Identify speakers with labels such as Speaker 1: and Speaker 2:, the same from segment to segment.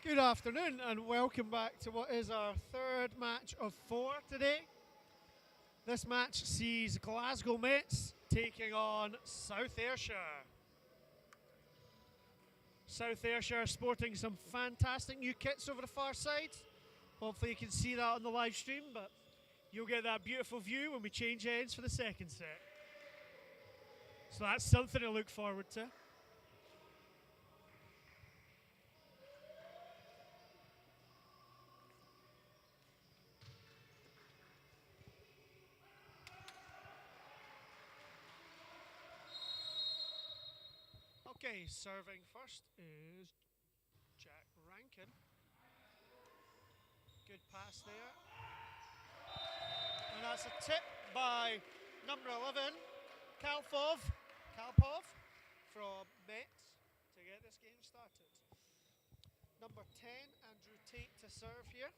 Speaker 1: Good afternoon and welcome back to what is our third match of four today. This match sees Glasgow METS taking on South Ayrshire. South Ayrshire sporting some fantastic new kits over the far side. Hopefully you can see that on the live stream, but you'll get that beautiful view when we change ends for the second set. So that's something to look forward to. Okay, serving first is Jack Rankin. Good pass there. And that's a tip by number 11, Kalpov from METS to get this game started. Number 10, Andrew Tate to serve here.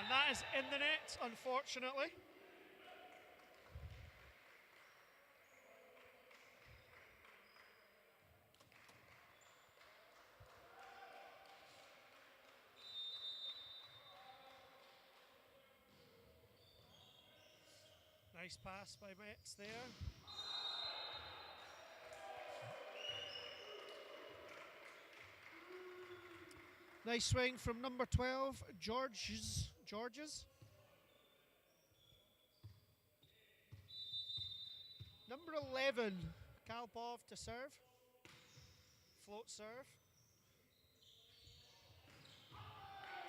Speaker 1: And that is in the net, unfortunately. Nice pass by METS there. Nice swing from number 12, Georges. Number 11, Kalpov to serve. Float serve.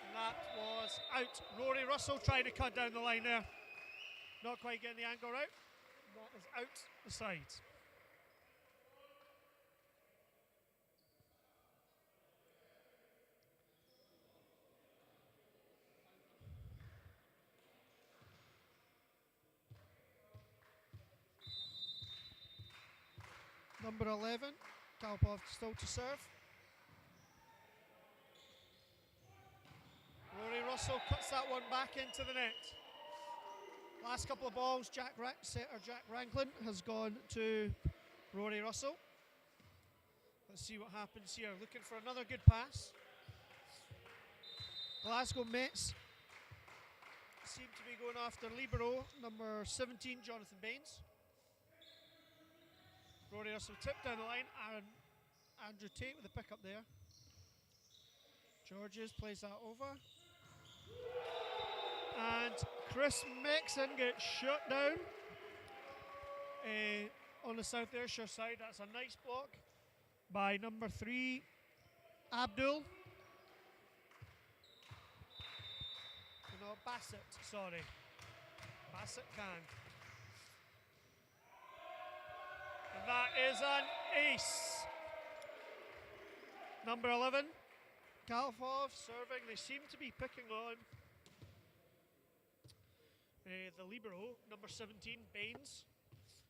Speaker 1: And that was out. Rory Russell trying to cut down the line there. Not quite getting the angle right. That is out the side. Number 11, Kalpov still to serve. Rory Russell cuts that one back into the net. Last couple of balls, Jack Rankin has gone to Rory Russell. Let's see what happens here. Looking for another good pass. Glasgow METS seem to be going after libero, number 17, Jonathan Baines. Rory Russell tipped down the line, and Andrew Tate with the pick up there. Georges plays that over. And Chris Mixon gets shut down on the South Ayrshire side. That's a nice block by number 3, Abdul. No, Bassett, sorry. Bassett Khan. And that is an ace. Number 11, Kalpov serving. They seem to be picking on the libero, number 17, Baines.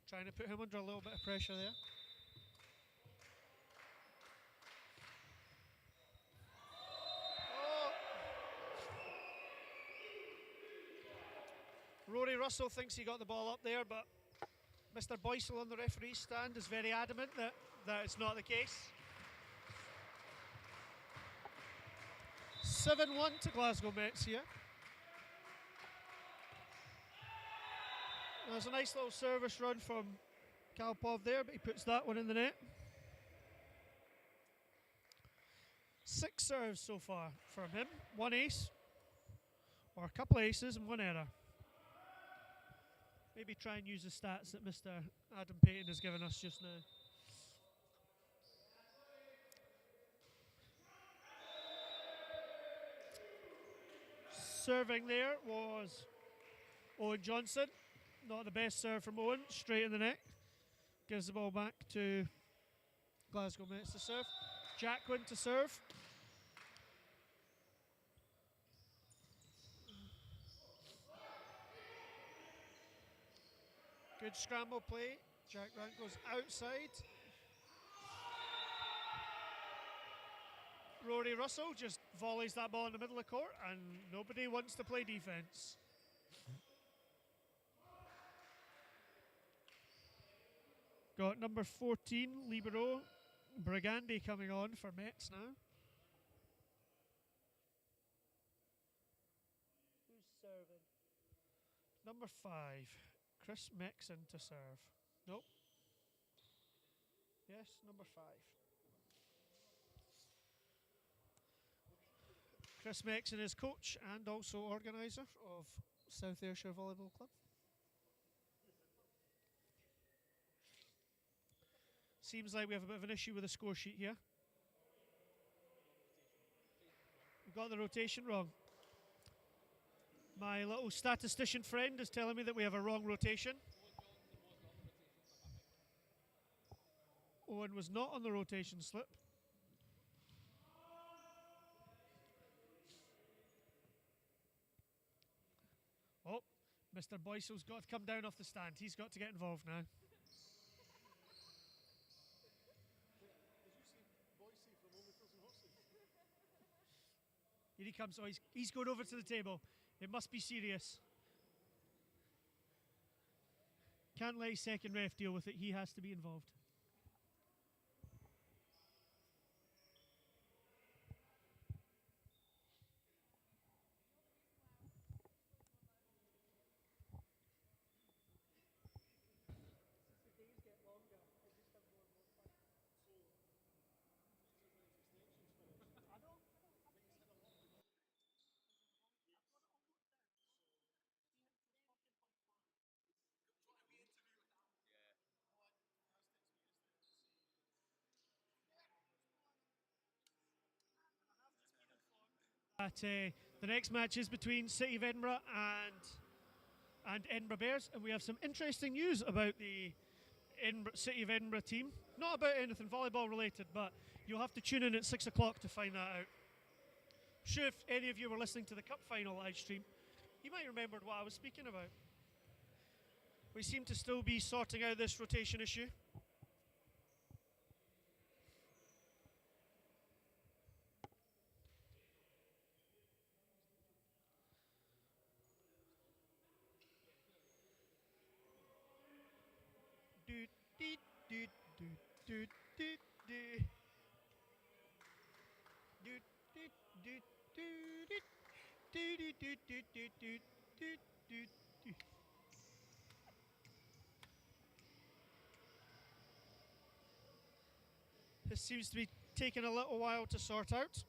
Speaker 1: Trying to put him under a little bit of pressure there. Oh. Rory Russell thinks he got the ball up there, but Mr. Boysel on the referee's stand is very adamant that it's not the case. 7-1 to Glasgow METS here. There's a nice little service run from Kalpov there, but he puts that one in the net. 6 serves so far from him. 1 ace, or a couple of aces and 1 error. Maybe try and use the stats that Mr. Adam Payton has given us just now. Serving there was Owen Johnson. Not the best serve from Owen, straight in the net. Gives the ball back to Glasgow METS to serve. Jacquin to serve. Good scramble play. Jack Rank goes outside. Rory Russell just volleys that ball in the middle of the court, and nobody wants to play defence. got number 14, libero, Brigandi coming on for Mets now. Who's serving? Number 5, Chris Mexon to serve. Nope. Yes, number 5. Chris Mexon is coach and also organiser of South Ayrshire Volleyball Club. Seems like we have a bit of an issue with the score sheet here. We got the rotation wrong. My little statistician friend is telling me that we have a wrong rotation. Owen was not on the rotation slip. Oh, Mr. Boysel's got to come down off the stand. He's got to get involved now. Here he comes. Oh, he's going over to the table. It must be serious. Can't let his second ref deal with it. He has to be involved. The next match is between City of Edinburgh and Edinburgh Bears, and we have some interesting news about the City of Edinburgh team. Not about anything volleyball related, but you'll have to tune in at 6 o'clock to find that out. Sure, if any of you were listening to the Cup final live stream, you might remember what I was speaking about. We seem to still be sorting out this rotation issue. This seems to be taking a little while to sort out.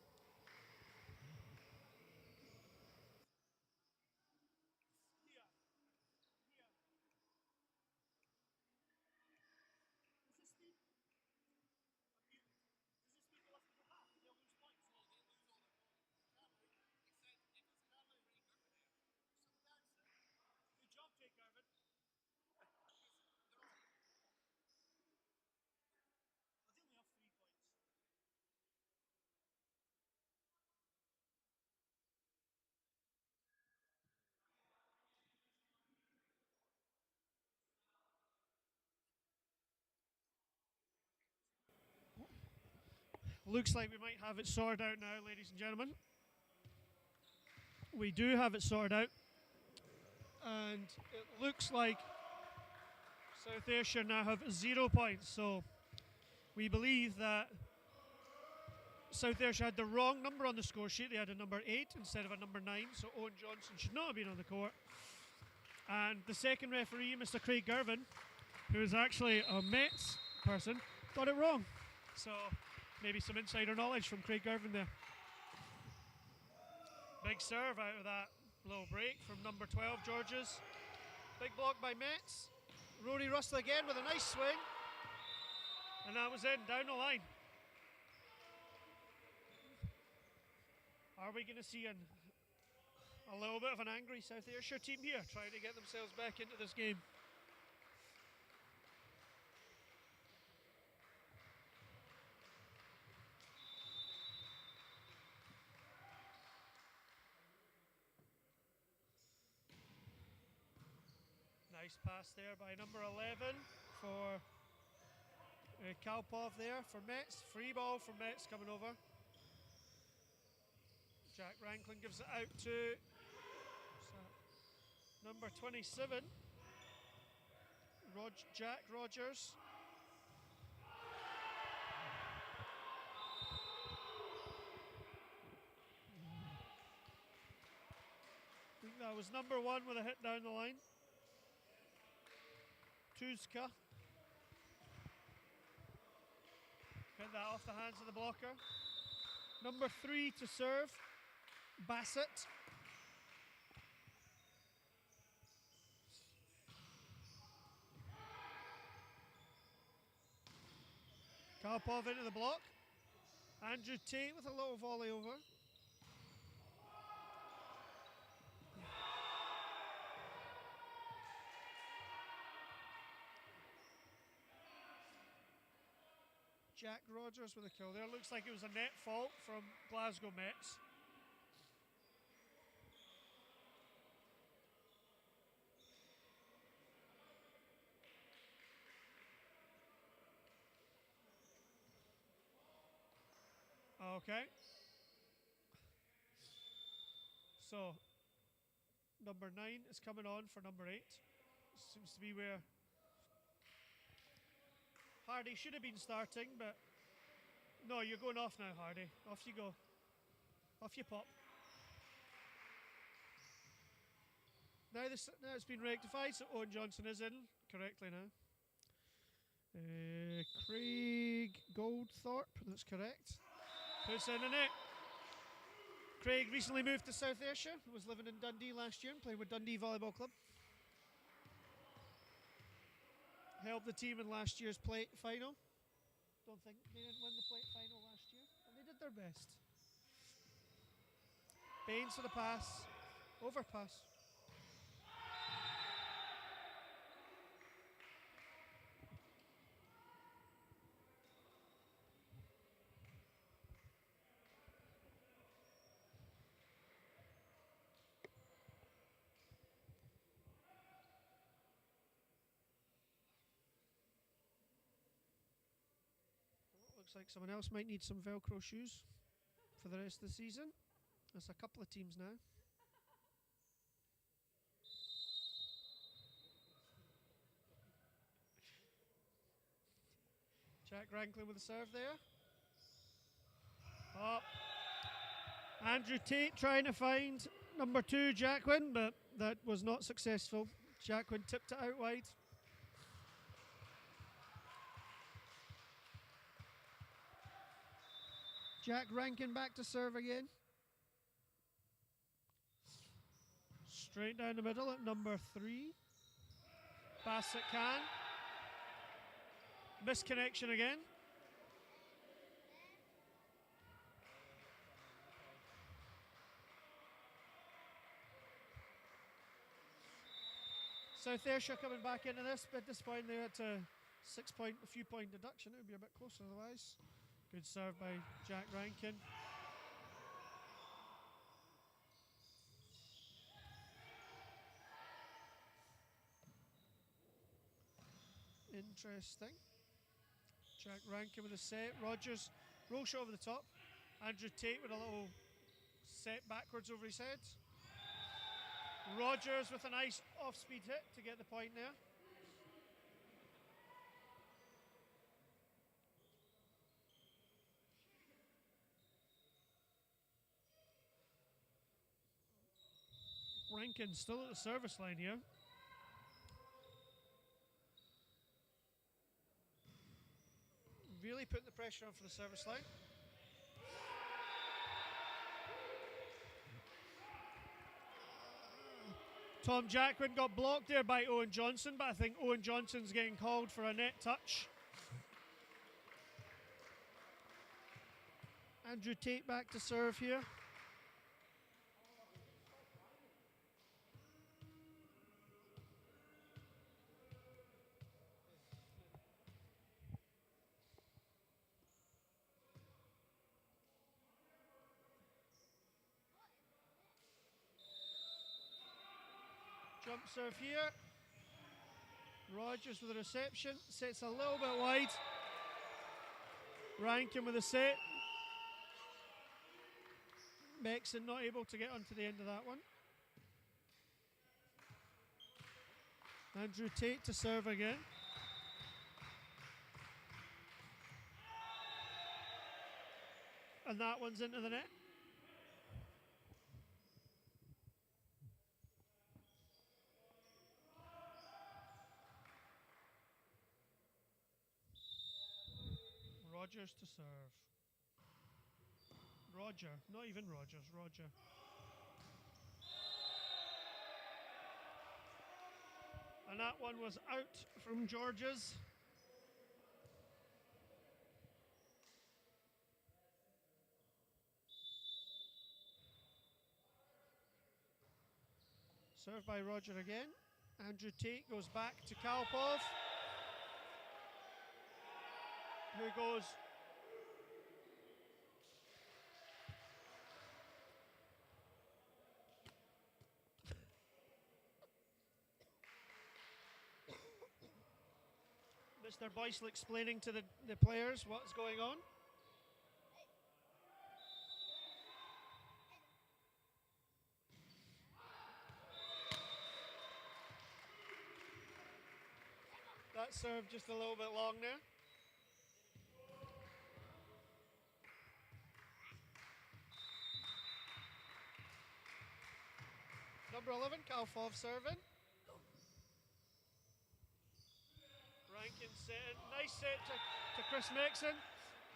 Speaker 1: Looks like we might have it sorted out now, ladies and gentlemen. We do have it sorted out. And it looks like South Ayrshire now have 0 points. So we believe that South Ayrshire had the wrong number on the score sheet. They had a number 8 instead of a number 9. So Owen Johnson should not have been on the court. And the second referee, Mr. Craig Girvin, who is actually a Mets person, got it wrong. So maybe some insider knowledge from Craig Girvin there. Big serve out of that little break from number 12, Georges. Big block by Mets. Rory Russell again with a nice swing. And that was in, down the line. Are we going to see a little bit of an angry South Ayrshire team here, trying to get themselves back into this game? Nice pass there by number 11 for Kalpov there for Mets. Free ball for Mets coming over. Jack Ranklin gives it out to number 27, Jack Rogers. That was number 1 with a hit down the line. Tuzka. Hit that off the hands of the blocker. Number 3 to serve, Bassett. Karpov into the block. Andrew Tate with a little volley over. Jack Rogers with a kill there. Looks like it was a net fault from Glasgow METS. Okay. So, number 9 is coming on for number 8. Seems to be where Hardy should have been starting, but no, you're going off now, Hardy. Off you go. Off you pop. Now it's been rectified, so Owen Johnson is in correctly now. Craig Goldthorpe, that's correct. Puts in the net. Craig recently moved to South Ayrshire, was living in Dundee last year and playing with Dundee Volleyball Club. Helped the team in last year's plate final. Don't think they didn't win the plate final last year, but they did their best. Baines for the pass. Overpass. Looks like someone else might need some Velcro shoes for the rest of the season. There's a couple of teams now. Jack Ranklin with the serve there. Up. Andrew Tate trying to find number 2, Jacquin, but that was not successful. Jacquin tipped it out wide. Jack Rankin back to serve again. Straight down the middle at number 3. Bassett can. Misconnection again. South Ayrshire coming back into this, but at this point they're at a few point deduction. It would be a bit closer otherwise. Good serve by Jack Rankin. Interesting. Jack Rankin with a set. Rogers roll shot over the top. Andrew Tate with a little set backwards over his head. Rogers with a nice off-speed hit to get the point there. Rankin still at the service line here. Really putting the pressure on for the service line. Tom Jacquin got blocked there by Owen Johnson, but I think Owen Johnson's getting called for a net touch. Andrew Tate back to serve here. Jump serve here. Rogers with a reception. Sets a little bit wide. Rankin with a set. Mexon not able to get onto the end of that one. Andrew Tate to serve again. And that one's into the net. Rogers to serve. Roger, not even Rogers, Roger. And that one was out from George's. Served by Roger again. Andrew Tate goes back to Kalpov, who goes Mr. Boyce explaining to the players what's going on. That served just a little bit long there. Number 11, Kalfov serving. Rankin setting. Nice set to Chris Mixon.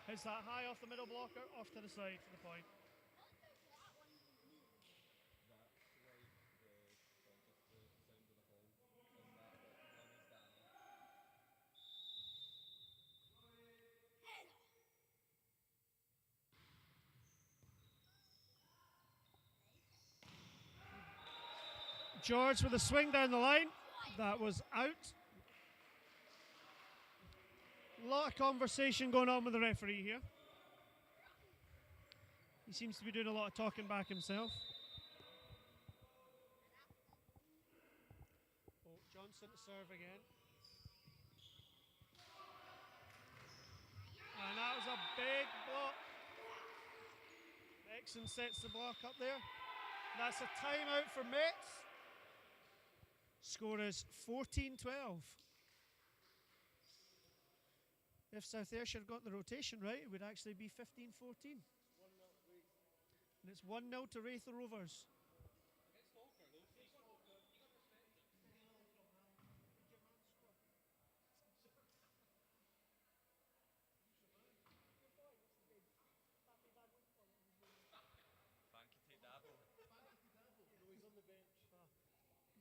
Speaker 1: Hits that high off the middle blocker, off to the side for the point. George with a swing down the line. That was out. A lot of conversation going on with the referee here. He seems to be doing a lot of talking back himself. Oh, Johnson to serve again. And that was a big block. Exon sets the block up there. That's a timeout for Metz. Score is 14-12. If South Ayrshire got the rotation right, it would actually be 15-14. And it's 1-0 to Wraither Rovers.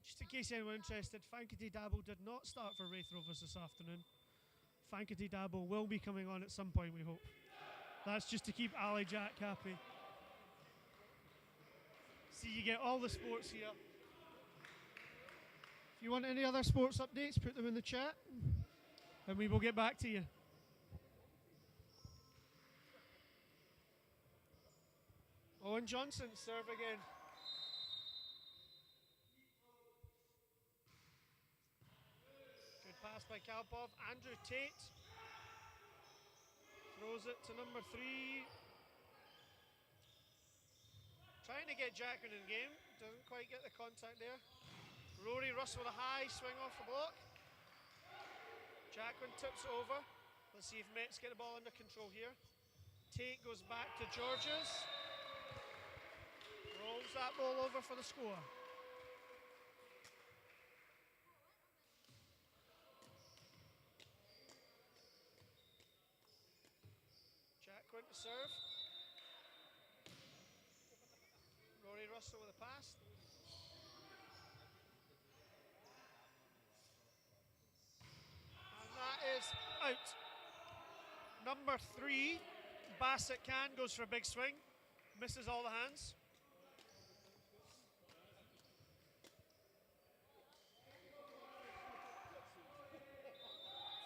Speaker 1: Just in case anyone interested, Fankety Dabble did not start for Wraith Rovers this afternoon. Fankety Dabble will be coming on at some point, we hope. That's just to keep Ali Jack happy. See, you get all the sports here. If you want any other sports updates, put them in the chat, and we will get back to you. Owen Johnson, serve again. Pass by Kalpov. Andrew Tate throws it to number 3. Trying to get Jacqueline in the game. Doesn't quite get the contact there. Rory Russell with a high swing off the block. Jacqueline tips it over. Let's see if Metz get the ball under control here. Tate goes back to Georges. Rolls that ball over for the score. To serve. Rory Russell with a pass. And that is out. Number 3, Bassett Can goes for a big swing. Misses all the hands.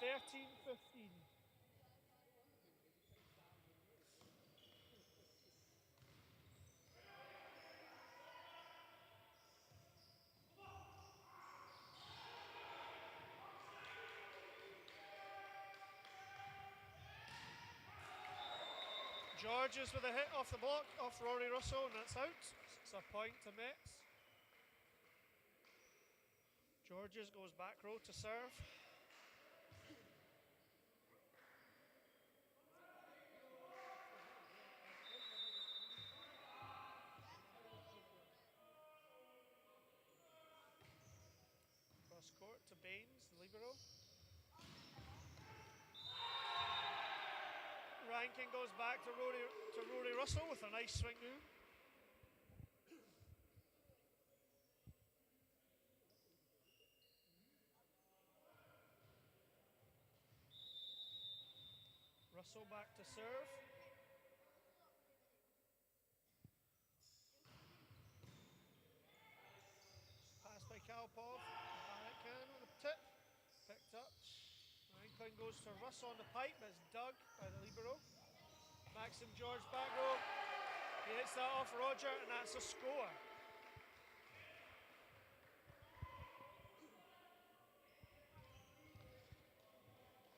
Speaker 1: (13-15). Georges with a hit off the block, off Rory Russell, and that's out. It's a point to Metz. Georges goes back row to serve. Cross court to Baines, the libero. Rankin goes back to Rory Russell with a nice swing move. Russell back to serve. Pass by Kalpov. Backhand on the tip. Picked up. Rankin goes to Russell on the pipe, but it's dug by the libero. Maxim George back row. He hits that off Roger, and that's a score.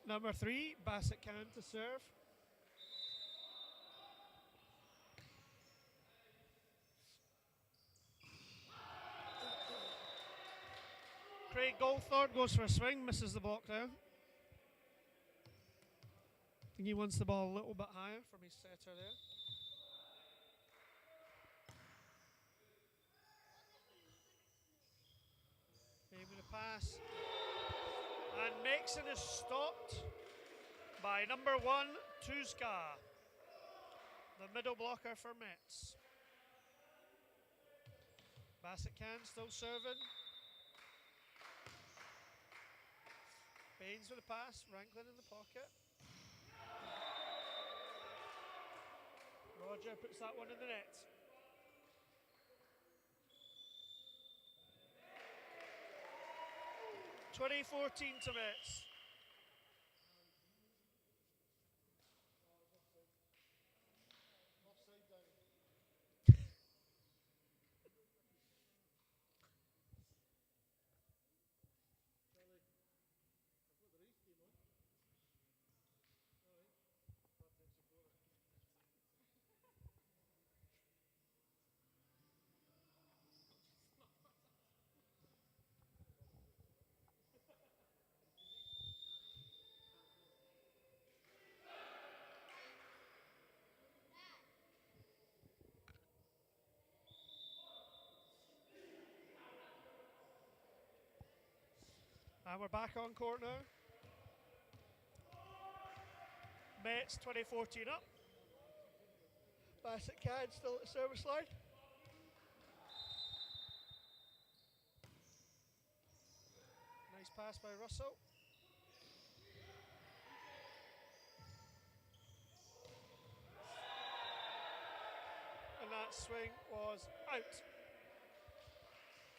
Speaker 1: Number 3, Bassett Can to serve. Craig Goldthorpe goes for a swing, misses the block there. I think he wants the ball a little bit higher from his setter there. Aiming the pass. And Mexon is stopped by number 1, Tuzka, the middle blocker for Mets. Bassett Can still serving. Baines with the pass, Rankin in the pocket. Roger puts that one in the net. (2014) to Mets. And we're back on court now. Mets 2014 up. Bassett Can still at the service line. Nice pass by Russell. And that swing was out.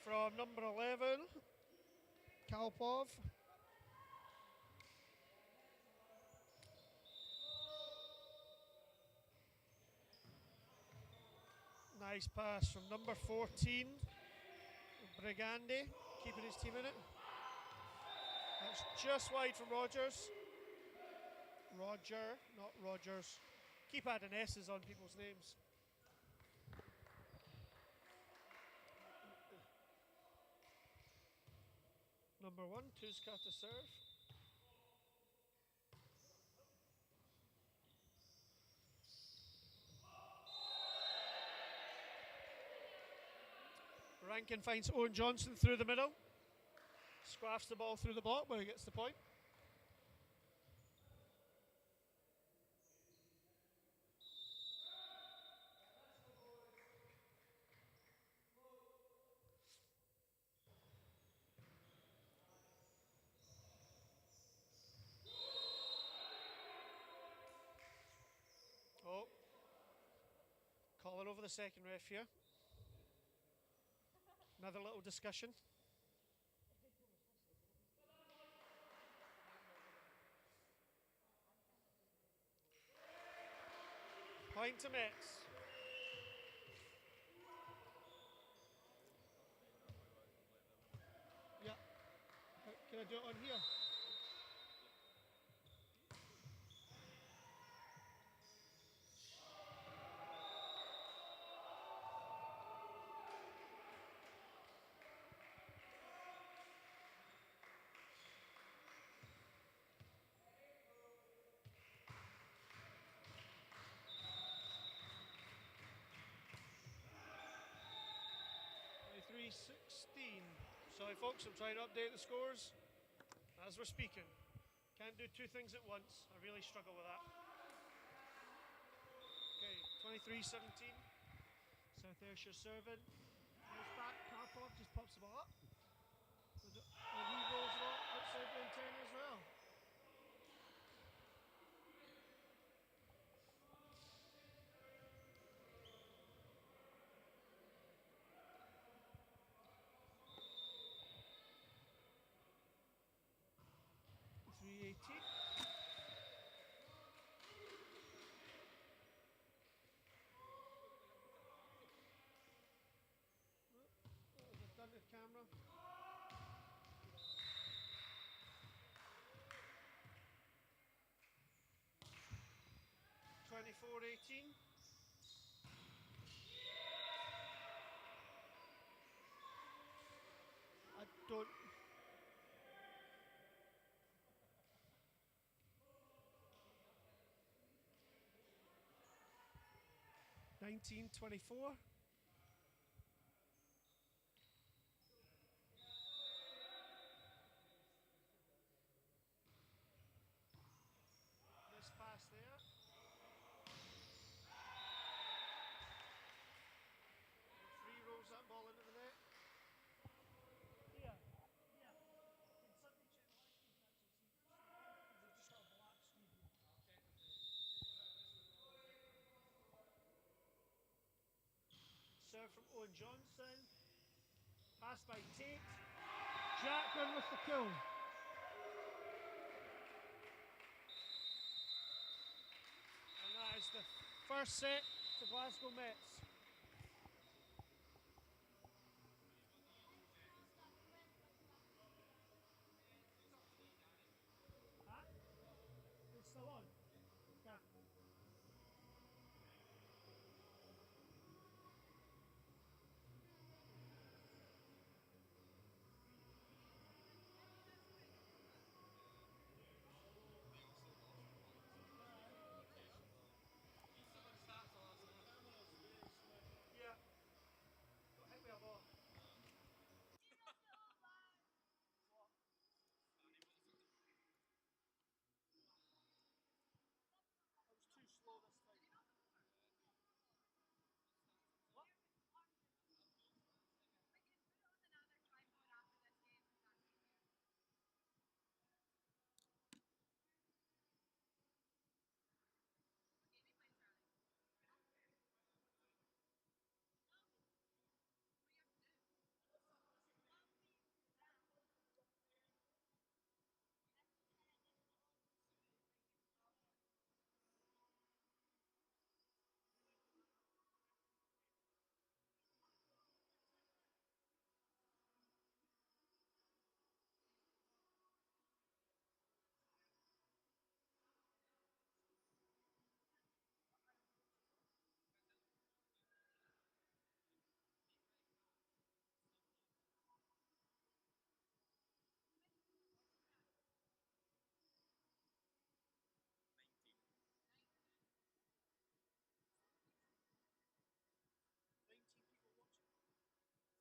Speaker 1: From number 11, Kalpov. Nice pass from number 14, Brigandi, keeping his team in it. That's just wide from Rogers. Roger, not Rogers. Keep adding S's on people's names. Number 1, Tuzka to serve. Rankin finds Owen Johnson through the middle. Squaffs the ball through the block, but he gets the point. Oh, calling over the second ref here. Another little discussion. Point to Mets. Yeah. Can I do it on here? Sorry folks, I'm trying to update the scores as we're speaking. Can't do two things at once. I really struggle with that. 23-17. South Ayrshire serving. Nice back, Karpov just pops the ball up. And he rolls it up outside the antenna as well. Done the camera. (24-18). I don't. 19-24. This pass there. Free rolls that ball into the net. Yeah. Yeah. Can somebody check the live feed actually see because they've just got a black screen. Serve from Owen Johnson. Pass by Tate. Jackman with the kill. And that is the first set to Glasgow METS. Huh? It's still on? Yeah. 19 people watching.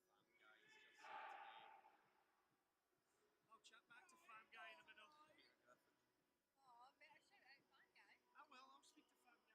Speaker 2: Fan guys just said to me.
Speaker 1: I'll chat back to Fan Guy in a minute.
Speaker 2: Peter Griffin.
Speaker 3: Oh, better shout out Fan Guy.
Speaker 1: I will, I'll speak to Fan Guy.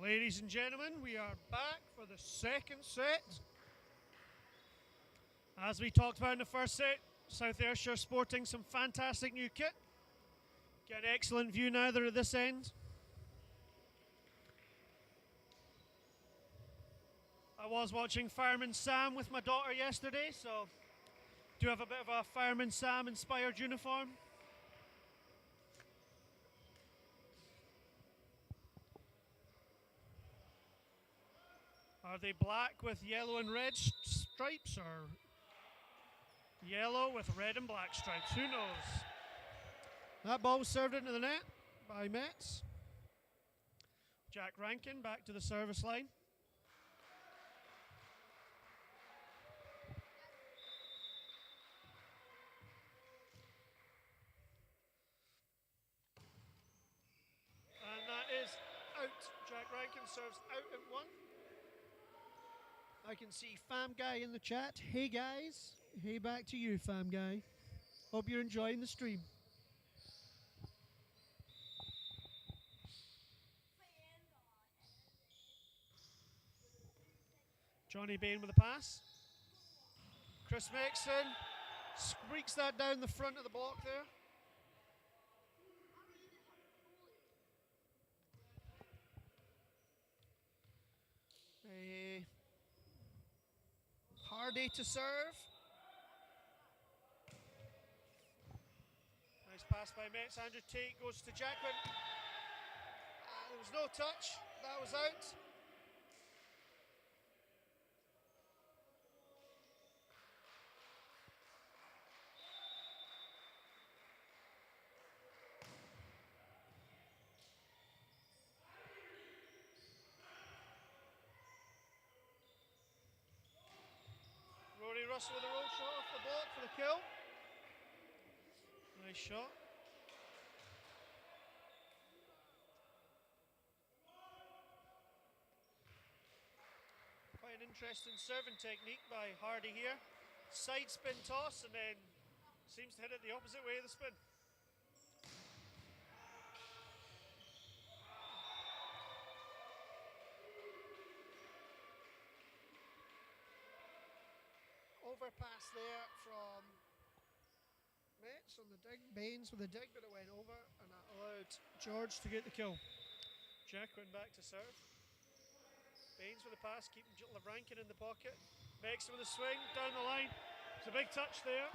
Speaker 1: Ladies and gentlemen, we are back for the second set. As we talked about in the first set, South Ayrshire sporting some fantastic new kit. Get an excellent view now, they're at this end. I was watching Fireman Sam with my daughter yesterday, so do have a bit of a Fireman Sam inspired uniform. Are they black with yellow and red stripes, or yellow with red and black stripes? Who knows? That ball was served into the net by Metz. Jack Rankin back to the service line. And that is out. Jack Rankin serves out at one. I can see Fam Guy in the chat. Hey guys. Hey, back to you, Fam Guy. Hope you're enjoying the stream. Johnny Bain with a pass. Chris Mixon squeaks that down the front of the block there. Hardy to serve. Nice pass by Metz. Andrew Tate goes to Jacquin. There was no touch. That was out. Russell with a roll shot off the block for the kill. Nice shot. Quite an interesting serving technique by Hardy here. Side spin toss and then seems to hit it the opposite way of the spin. Overpass there from Metz on the dig. Baines with a dig, but it went over, and that allowed George to get the kill. Jack went back to serve. Baines with a pass, keeping Rankin in the pocket. Mexon with a swing down the line. It's a big touch there.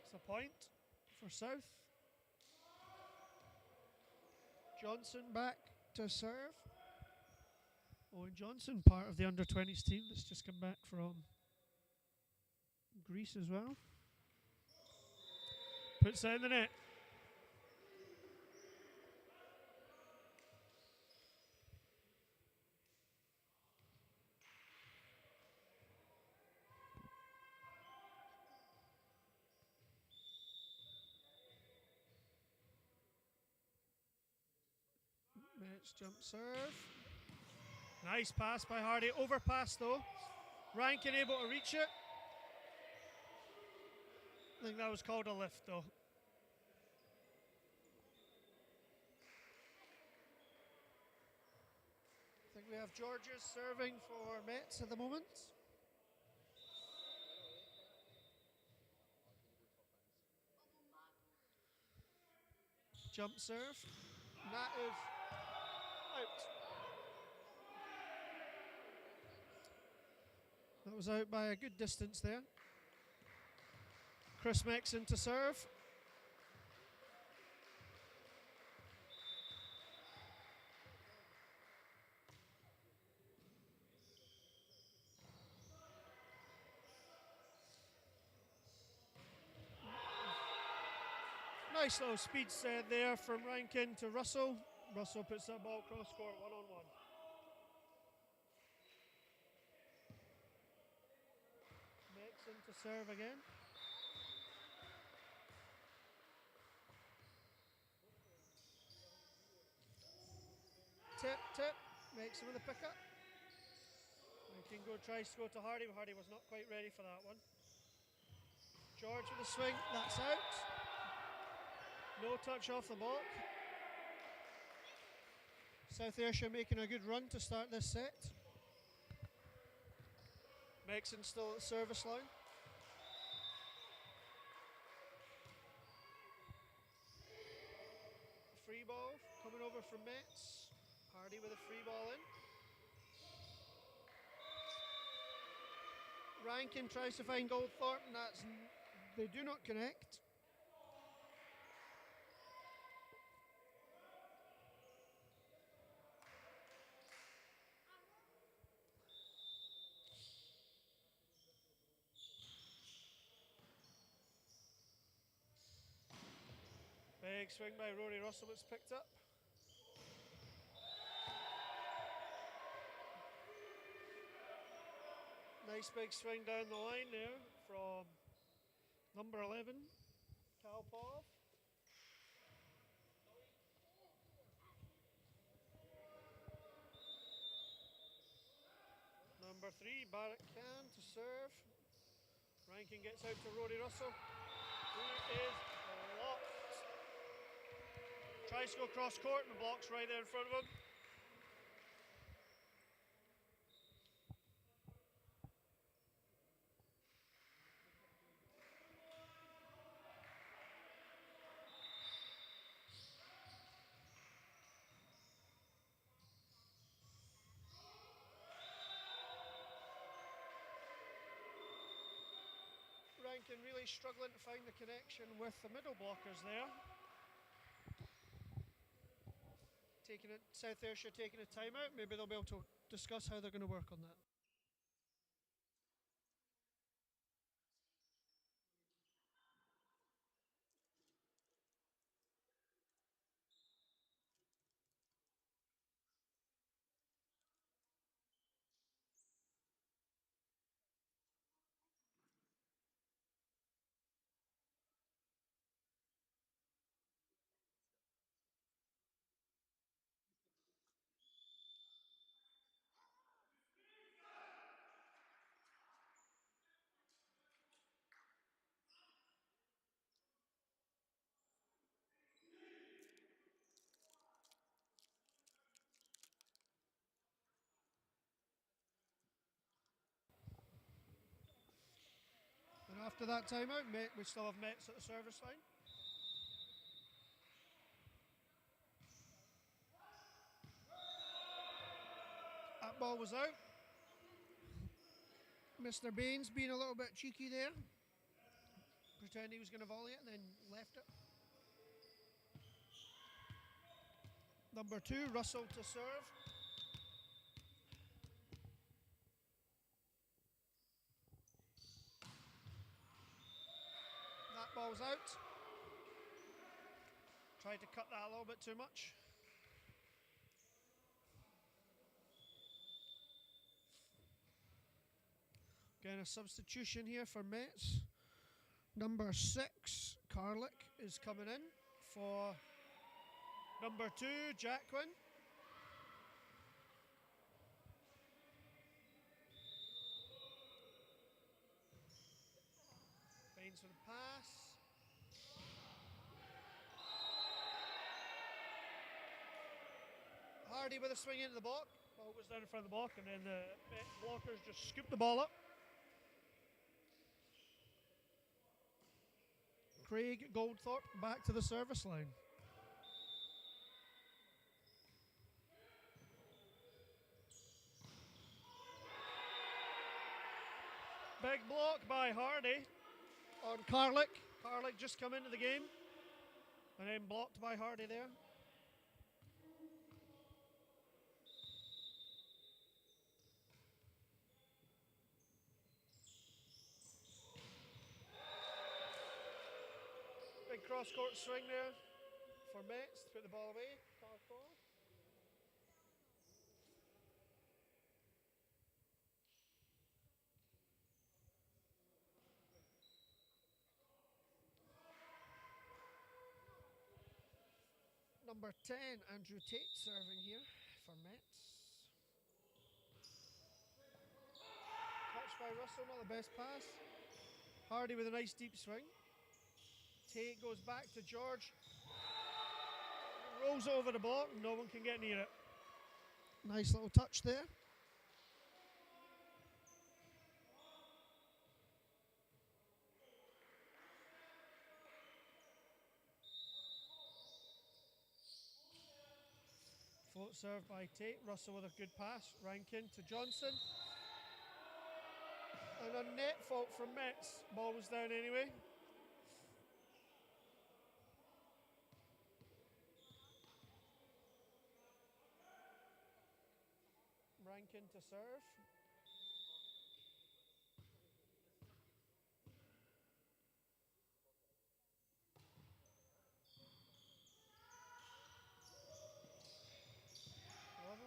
Speaker 1: It's a point for South. Johnson back to serve. Owen Johnson, part of the under-20s team that's just come back from Greece as well. Puts that in the net. Metz jump serve. Nice pass by Hardy. Overpass though. Rankin able to reach it. I think that was called a lift though. I think we have Georges serving for Metz at the moment. Jump serve. And that is out. That was out by a good distance there. Chris Mexon to serve. Nice little speed set there from Rankin to Russell. Russell puts that ball cross court 1-on-1. Mexon to serve again. Tip, Mexon with a pickup. Rankin tries to go to Hardy, but Hardy was not quite ready for that one. George with a swing, that's out. No touch off the block. South Ayrshire making a good run to start this set. Mexon still at the service line. Free ball coming over from Metz. Hardy with a free ball in. Rankin tries to find Goldthorpe, and they do not connect. Big swing by Rory Russell, it's picked up. Nice big swing down the line there from number 11, Kalpov. Number 3, Barrett Can to serve. Rankin gets out to Rory Russell, who is blocked. Tries to go cross court and the block's right there in front of him. Rankin really struggling to find the connection with the middle blockers there. South Ayrshire taking a timeout. Maybe they'll be able to discuss how they're going to work on that. And after that timeout, we still have Mets at the service line. That ball was out. Mr. Baines being a little bit cheeky there. Pretending he was going to volley it and then left it. Number 2, Russell to serve. That ball's out. Tried to cut that a little bit too much. Again, a substitution here for Metz. Number 6, Carlick, is coming in for number 2, Jacquin. Baines for the pass. Hardy with a swing into the block. Ball goes down in front of the block, and then the blockers just scoop the ball up. Craig Goldthorpe back to the service line. Big block by Hardy on Carlick. Carlick just come into the game and then blocked by Hardy there. Big cross-court swing there for Metz to put the ball away. Number 10, Andrew Tate serving here for Metz. Touched by Russell, not the best pass. Hardy with a nice deep swing. Tate goes back to George. Rolls over the block, no one can get near it. Nice little touch there. Float serve by Tate. Russell with a good pass. Rankin to Johnson. And a net fault from Metz. Ball was down anyway. Rankin to serve.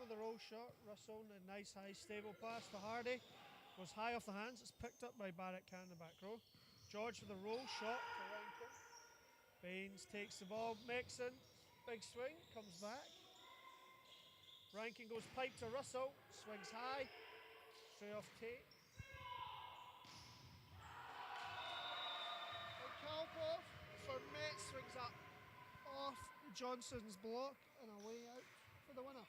Speaker 1: With the roll shot, Russell, a nice high stable pass to Hardy. Goes high off the hands, it's picked up by Barrett Can in the back row. George with a roll shot to Rankin. Baines takes the ball, Mixon, big swing, comes back. Rankin goes pipe to Russell, swings high, straight off Tate. And Kalpoff for Metz swings up off Johnson's block and away out for the winner.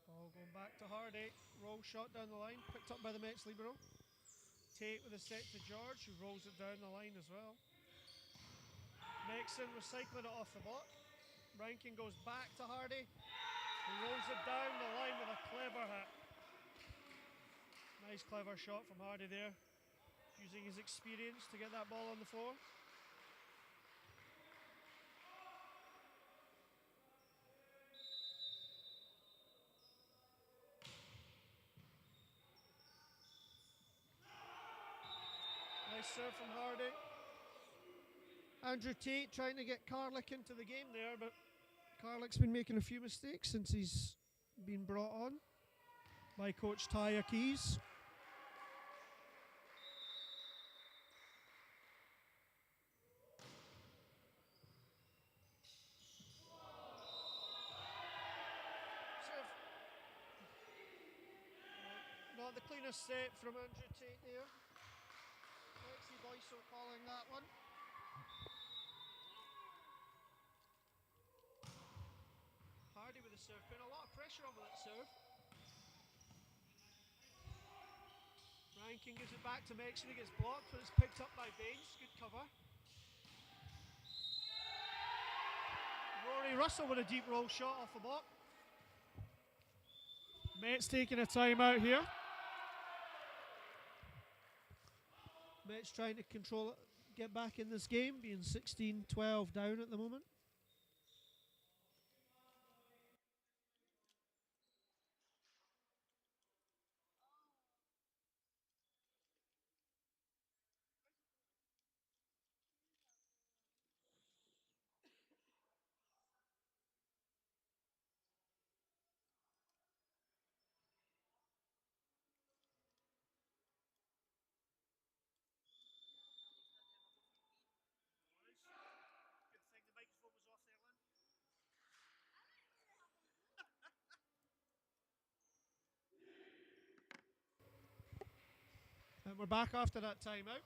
Speaker 1: Ball going back to Hardy. Roll shot down the line, picked up by the Metz libero. Tate with a set to George, who rolls it down the line as well. Mixon recycling it off the block. Rankin goes back to Hardy, who rolls it down the line with a clever hit. Nice clever shot from Hardy there, using his experience to get that ball on the floor. Nice serve from Hardy. Andrew Tate trying to get Carlick into the game there, but Carlick's been making a few mistakes since he's been brought on by Coach Tyre Keys. Not the cleanest set from Andrew Tate there. Lexi Boyso calling that one. Hardy with the serve, putting a lot of pressure on with that serve. Rankin gives it back to Mixon, he gets blocked, but it's picked up by Baines. Good cover. Rory Russell with a deep roll shot off the block. Metz taking a timeout here. Metz trying to control it, get back in this game, being 16-12 down at the moment. Good thing the microphone was off there, Lynn. And we're back after that timeout.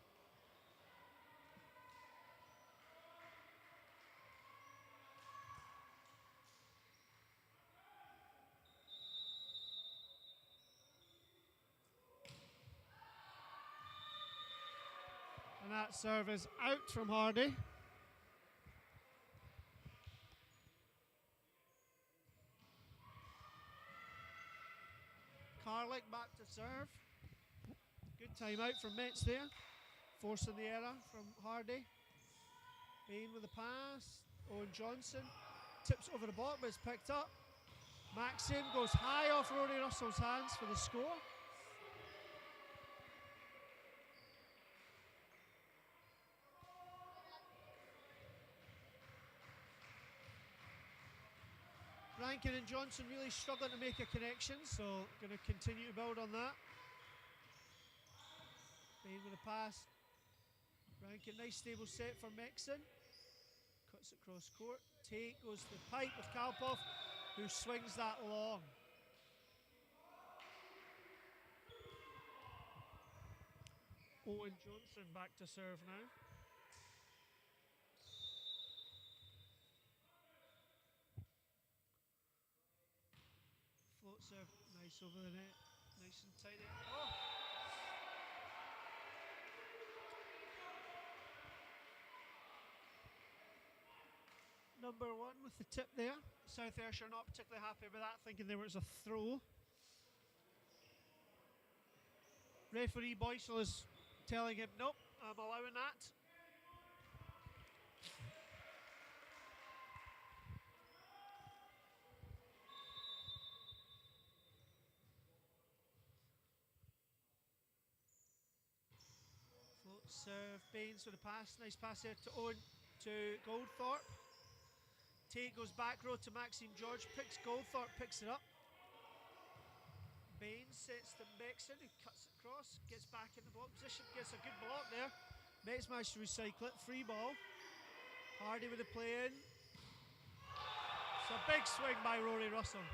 Speaker 1: And that serve is out from Hardy. Carlick back to serve. Good timeout from Metz there. Forcing the error from Hardy. Bain with the pass. Owen Johnson tips over the block, but it's picked up. Maxim goes high off Rory Russell's hands for the score. Rankin and Johnson really struggling to make a connection, so going to continue to build on that. Bain with a pass. Rankin, nice stable set for Mixon. Cuts it cross court. Tate goes to the pipe with Kalpoff, who swings that long. Owen Johnson back to serve now. Float serve, nice over the net, nice and tight. Oh. Number 1 with the tip there. South Ayrshire not particularly happy with that, thinking there was a throw. Referee Boycel is telling him, nope, I'm allowing that. Float serve, Baines with a pass, nice pass there to Owen to Goldthorpe. Tate goes back row to Maxime George, picks Goldthorpe, picks it up. Baines sets to Mexon, who cuts it across, gets back in the block position, gets a good block there. Mets managed to recycle it, free ball. Hardy with the play in. It's a big swing by Rory Russell.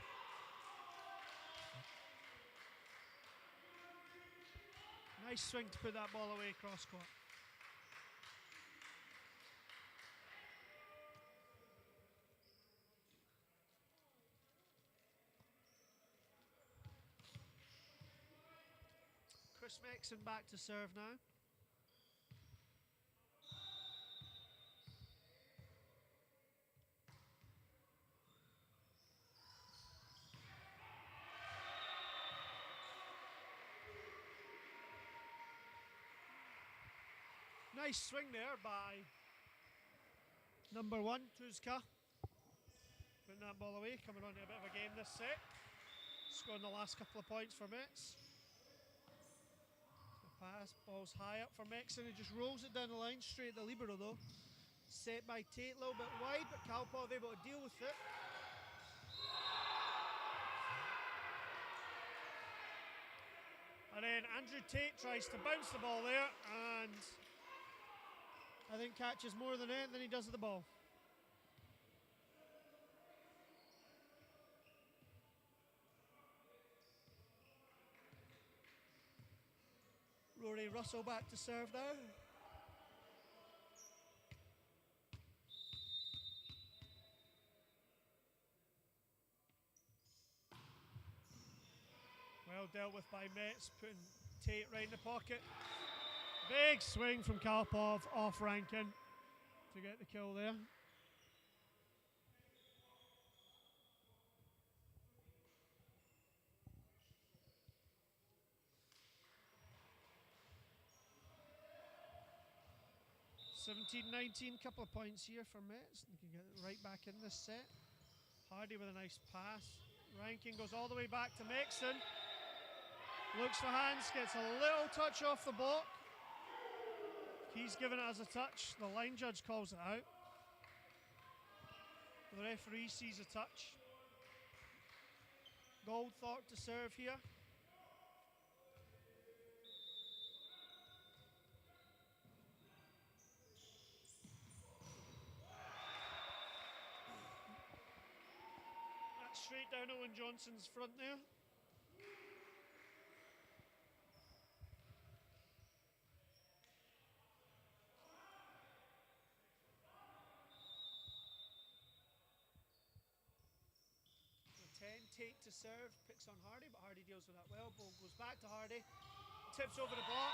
Speaker 1: Nice swing to put that ball away cross court. Chris Mexon back to serve now. Nice swing there by number 1, Tuzka. Putting that ball away, coming on to a bit of a game this set. Scoring the last couple of points for Mets. Pass, ball's high up for Mexon, who just rolls it down the line, straight at the libero though. Set by Tate, a little bit wide, but Kalpov able to deal with it. And then Andrew Tate tries to bounce the ball there, and I think catches more than it than he does with the ball. Rory Russell back to serve now. Well dealt with by Metz, putting Tate right in the pocket. Big swing from Kalpov off Rankin to get the kill there. (17-19), couple of points here for Metz. They can get it right back in this set. Hardy with a nice pass. Rankin goes all the way back to Mexon. Looks for hands, gets a little touch off the block. He's given it as a touch. The line judge calls it out. The referee sees a touch. Goldthorpe to serve here. That's straight down Owen Johnson's front there. Tate to serve, picks on Hardy, but Hardy deals with that well. Ball goes back to Hardy, tips over the block.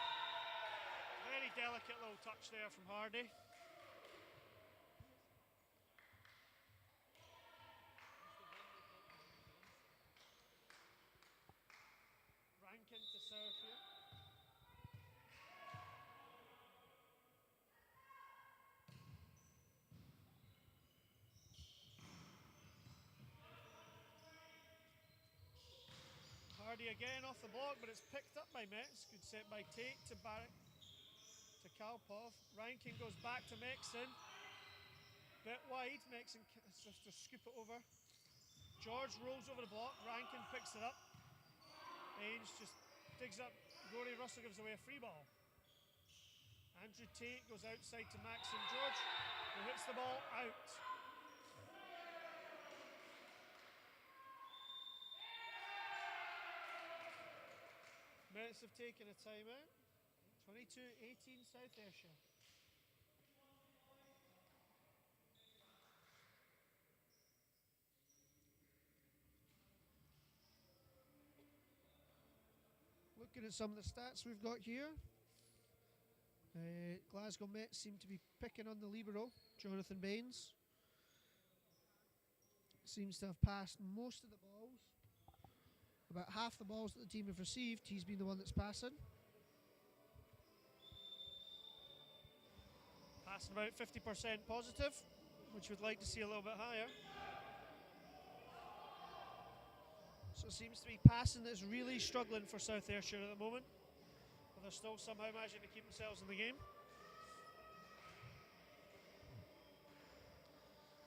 Speaker 1: Very delicate little touch there from Hardy. Rankin to serve here. Hardy again off the block, but it's picked up by Metz. Good set by Tate to Barrett to Kalpov. Rankin goes back to Mexon. Bit wide, Mexon just to scoop it over. George rolls over the block, Rankin picks it up. Baines just digs up. Rory Russell gives away a free ball. Andrew Tate goes outside to Maxim George, who hits the ball out. Metz have taken a timeout. 22-18 South Ayrshire. Looking at some of the stats we've got here. Glasgow METS seem to be picking on the libero, Jonathan Baines. seems to have passed most of the balls. About half the balls that the team have received, he's been the one that's passing. Passing about 50% positive, which we'd like to see a little bit higher. So it seems to be passing that's really struggling for South Ayrshire at the moment. But they're still somehow managing to keep themselves in the game.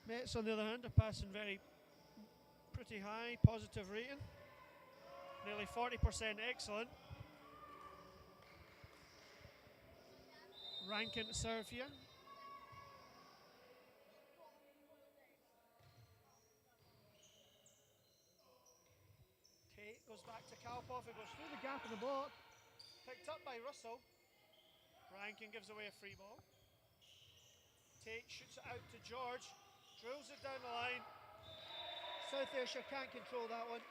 Speaker 1: Mets, on the other hand, are passing pretty high, positive rating. Nearly 40% excellent. Rankin to serve here. Tate goes back to Kalpoff, it goes through the gap in the block. Picked up by Russell. Rankin gives away a free ball. Tate shoots it out to George. Drills it down the line. South Ayrshire can't control that one.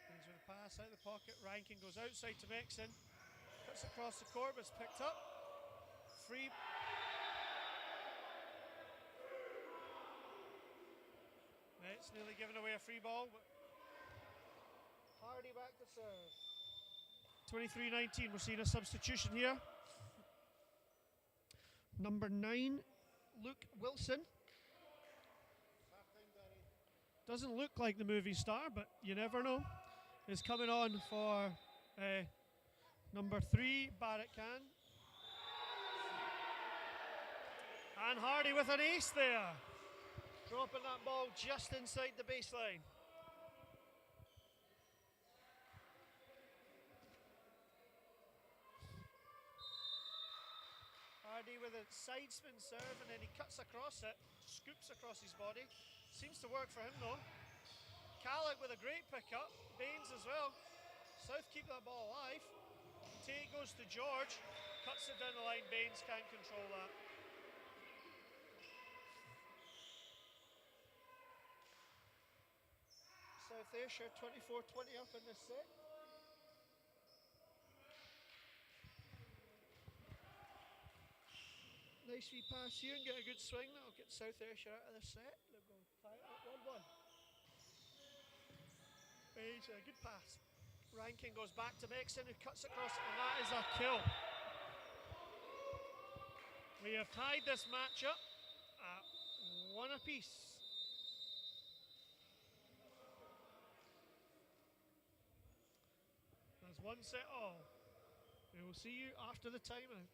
Speaker 1: Brings with a pass out of the pocket. Rankin goes outside to Mixon. Cuts across the court, but it's picked up. Free. It's nearly given away a free ball, but Hardy back to serve. 23-19, we're seeing a substitution here. Number 9, Luke Wilson. Doesn't look like the movie star, but you never know. Is coming on for number 3, Barrett Can. And Hardy with an ace there. Dropping that ball just inside the baseline. Hardy with a side spin serve, and then he cuts across it, scoops across his body. Seems to work for him though. Callagh with a great pickup, Baines as well. South keep that ball alive. Tate goes to George, cuts it down the line, Baines can't control that. South Ayrshire 24-20 up in this set. Nice wee pass here and get a good swing. That'll get South Ayrshire out of this set. They'll go tie it up 1-1. A good pass. Rankin goes back to Mixon, who cuts across, and that is a kill. We have tied this match up at 1 apiece. That's 1 set all. We will see you after the timeout.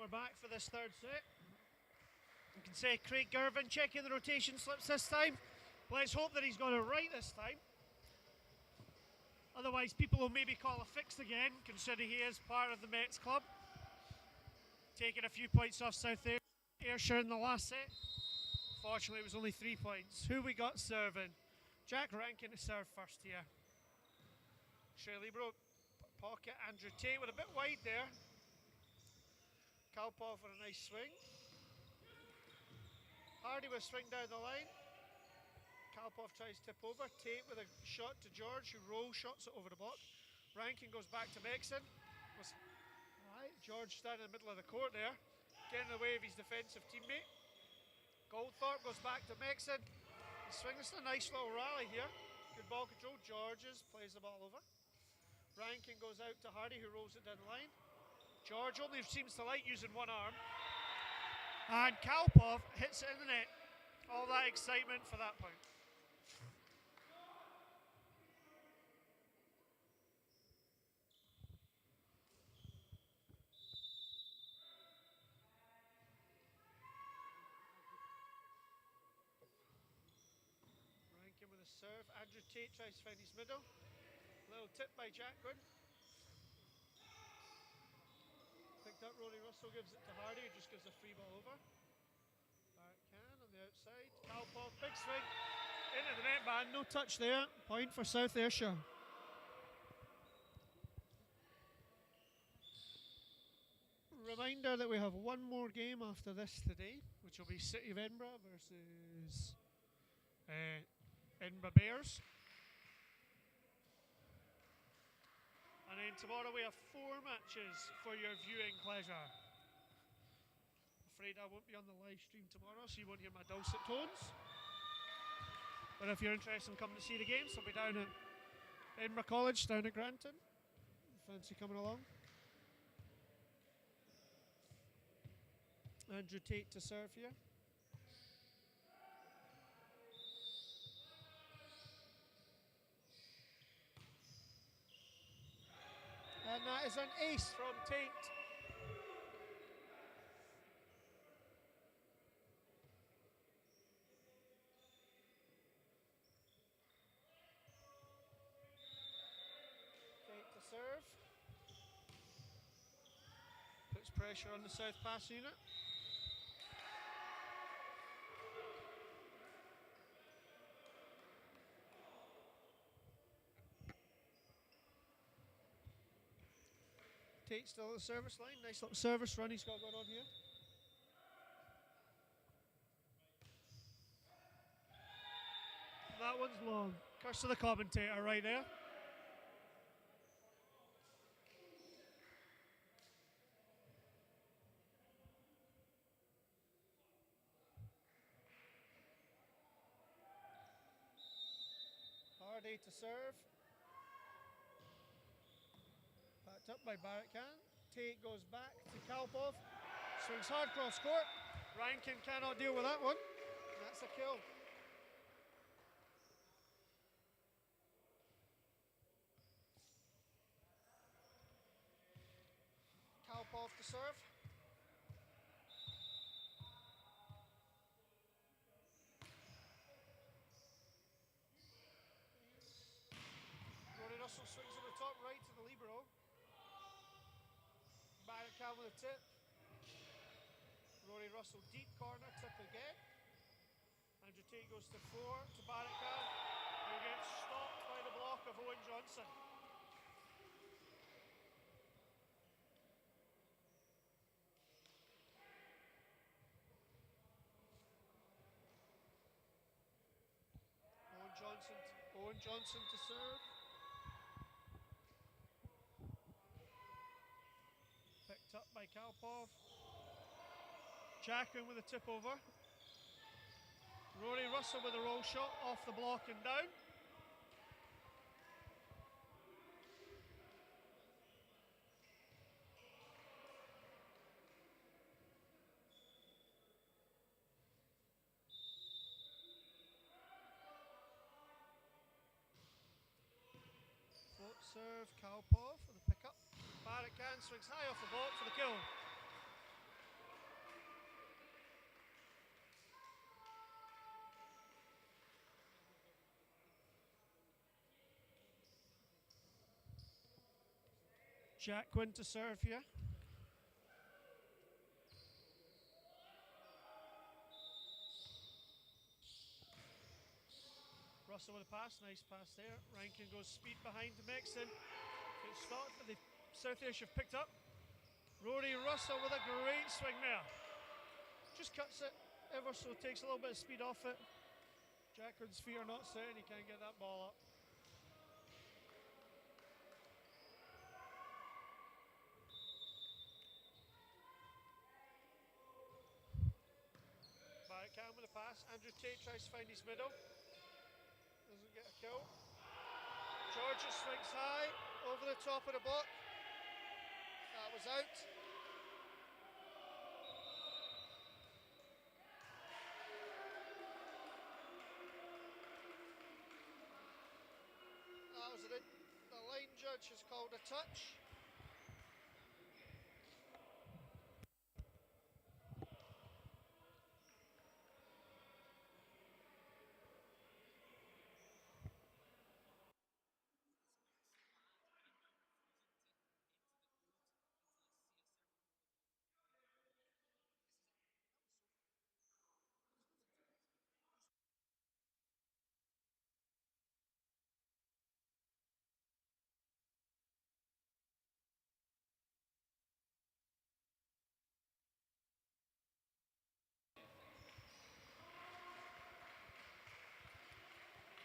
Speaker 1: we're back for this third set. You can say Craig Gervin checking the rotation slips this time. Let's hope that he's got it right this time. Otherwise, people will maybe call a fix again, considering he is part of the Mets club. Taking a few points off South Ayrshire in the last set. Fortunately, it was only 3 points. Who we got serving? Jack Rankin to serve first here. Shirley broke pocket. Andrew Tate with a bit wide there. Kalpov with a nice swing. Hardy with a swing down the line. Kalpov tries tip over. Tate with a shot to George, who roll shots it over the block. Rankin goes back to Mexon. Right, George standing in the middle of the court there, getting in the way of his defensive teammate. Goldthorpe goes back to Mexon. He swings a nice little rally here. Good ball control. Georges plays the ball over. Rankin goes out to Hardy, who rolls it down the line. George only seems to like using one arm. And Kalpov hits it in the net. All that excitement for that point. Rankin with a serve. Andrew Tate tries to find his middle. Little tip by Jacquin. Picked up Rory Russell, gives it to Hardy, who just gives a free ball over. Backhand on the outside. Kalpov, big swing. Into the net band, no touch there. Point for South Ayrshire. Reminder that we have one more game after this today, which will be City of Edinburgh versus Edinburgh Bears. And then tomorrow we have 4 matches for your viewing pleasure. Afraid I won't be on the live stream tomorrow, so you won't hear my dulcet tones. But if you're interested in coming to see the games, they'll be down at Edinburgh College, down at Granton. Fancy coming along? Andrew Tate to serve here. And that is an ace from Tate. Tate to serve. Puts pressure on the South Pass unit. Tate still at the service line. Nice little service run he's got going on here. That one's long. Curse to the commentator right there. Hardy to serve. Backed up by Barakan. Tate goes back to Kalpov. Swings hard cross court. Rankin cannot deal with that one. That's a kill. Kalpov to serve. Rory Russell swings on the top right to the libero. Barakan with a tip. Rory Russell deep corner, tip again. Andrew Tate goes to 4 to Barakan, who gets stopped by the block of Owen Johnson. Owen Johnson to serve. Picked up by Kalpov. Jacquin with a tip over. Rory Russell with a roll shot off the block and down. Float serve, Kalpov for the pick up. Barakan swings high off the block for the kill. Jack Quinn to serve here. Russell with a pass, nice pass there. Rankin goes speed behind the Mixon. Gets stopped, but the South Ayrshire have picked up. Rory Russell with a great swing there. Just cuts it ever so, takes a little bit of speed off it. Jack Quinn's feet are not set and he can't get that ball up. Cam with a pass. Andrew Tate tries to find his middle. Doesn't get a kill. Georges swings high over the top of the block. That was out. That was it. The line judge has called a touch.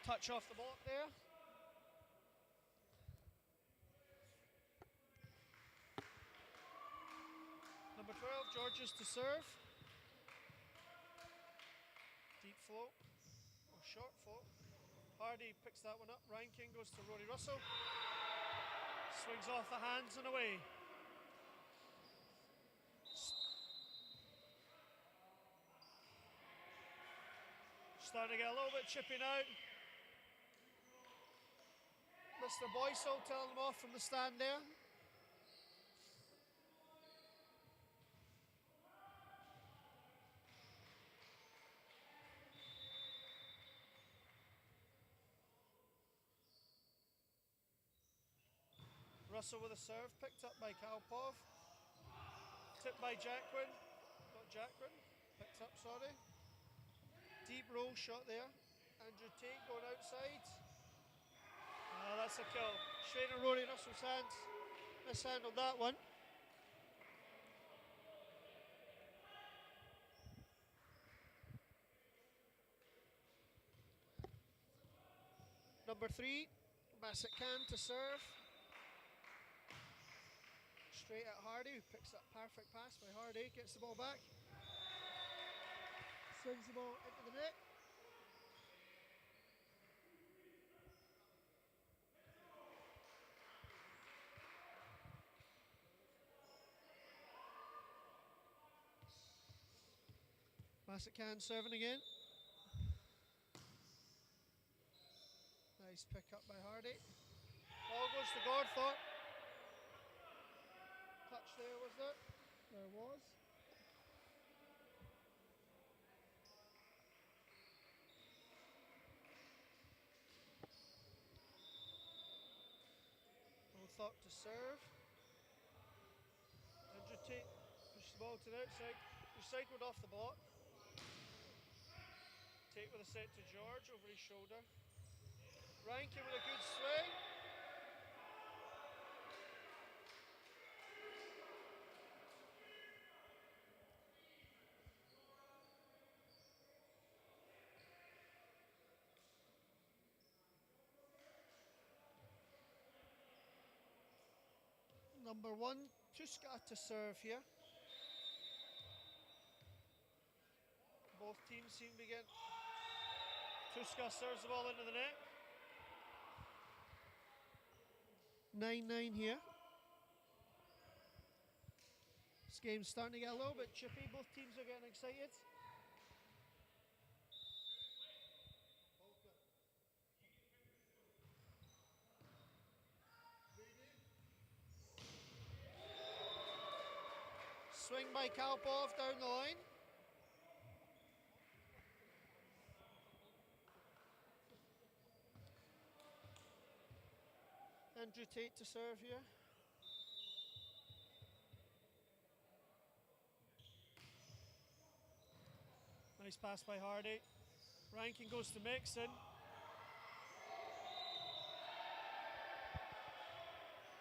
Speaker 1: Touch off the block there. Number 12, Georges to serve. Deep flow, or short flow. Hardy picks that one up. Rankin goes to Rory Russell. Swings off the hands and away. Starting to get a little bit chippy now. Mr. Boysall telling them off from the stand there. Russell with a serve, picked up by Kalpov. Tipped by Jack Quinn. Not Jack Quinn, picked up, sorry. Deep roll shot there. Andrew Tate going outside. That's a kill. Straight in Rory Russell's hands. Mishandled that one. Number 3, Bassett Can to serve. Straight at Hardy, who picks up perfect pass by Hardy, gets the ball back. Swings the ball into the net. Bassett Can serving again. Nice pick up by Hardy. Ball goes to Gordthorpe. Touch there, was there? There was. Gordthorpe to serve. Andrew Tate pushes the ball to the outside. Recycled off the block. Tate with a set to George over his shoulder. Rankin with a good swing. Number 1, Tuska to serve here. Both teams seem to get. Tuska serves the ball into the net. 9-9 here. This game's starting to get a little bit chippy. Both teams are getting excited. Swing by Kalpov down the line. Andrew Tate to serve here. Nice pass by Hardy. Rankin goes to Mixon.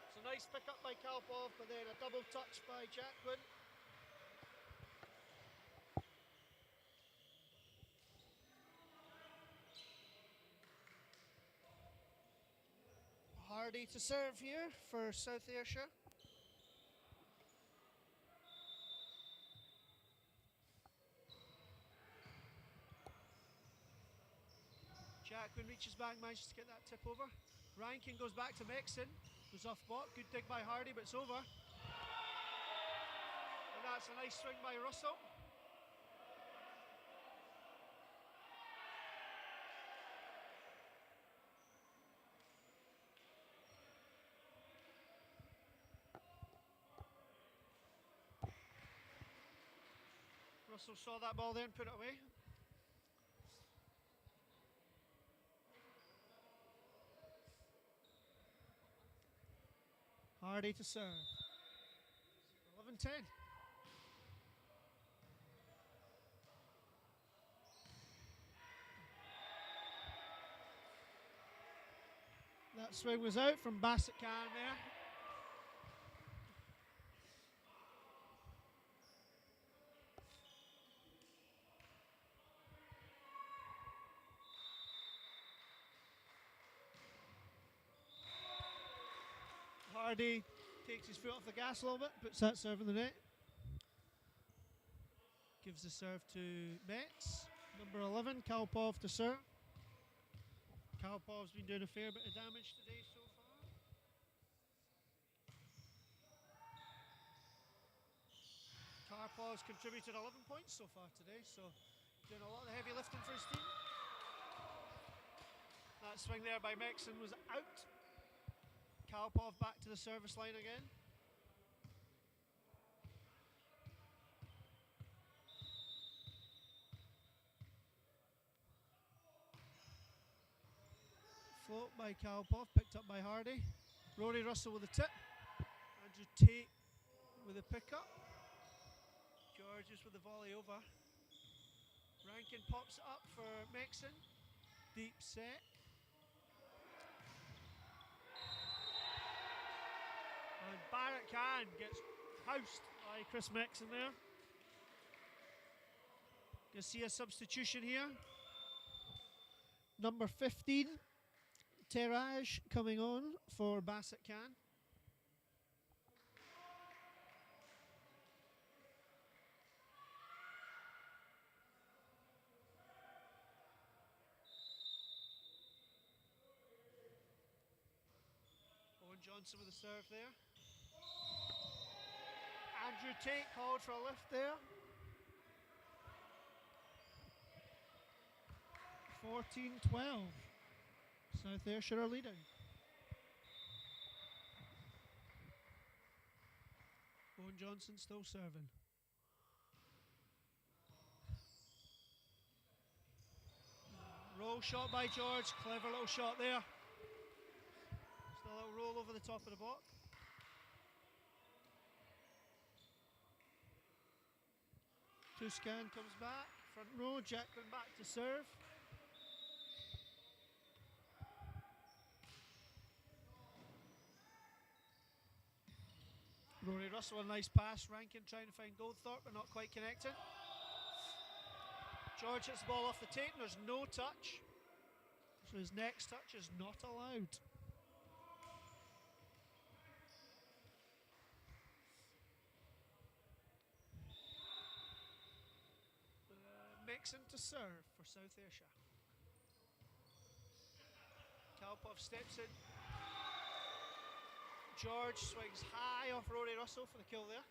Speaker 1: It's a nice pick up by Kalpov, but then a double touch by Jacquin. Hardy to serve here for South Ayrshire. Jacquin reaches back, manages to get that tip over. Rankin goes back to Mixon, goes off block, good dig by Hardy, but it's over. And that's a nice swing by Russell. Russell saw that ball there and put it away. Hardy to serve. 11-10. That swing was out from Bassett Can there. Hardy takes his foot off the gas a little bit, puts that serve in the net. Gives the serve to Metz. Number 11, Kalpov to serve. Kalpov's been doing a fair bit of damage today so far. Karpov's contributed 11 points so far today, so doing a lot of the heavy lifting for his team. That swing there by Mexon was out. Kalpov back to the service line again. Float by Kalpov, picked up by Hardy. Rory Russell with a tip. Andrew Tate with a pick-up. Georges with the volley over. Rankin pops it up for Mexon. Deep set. And Barrett Can gets housed by Chris Mexon there. Gonna see a substitution here. Number 15, Teraj coming on for Bassett Can. Owen Johnson with a serve there. Andrew Tate called for a lift there. 14-12. South Ayrshire are leading. Owen Johnson still serving. Roll shot by George. Clever little shot there. Still a little roll over the top of the block. Tuscan comes back, front row, Jacqueline back to serve. Rory Russell, a nice pass. Rankin trying to find Goldthorpe, but not quite connecting. George hits the ball off the tape, and there's no touch. So his next touch is not allowed. Mixon to serve for South Ayrshire. Kalpov steps in. George swings high off Rory Russell for the kill there.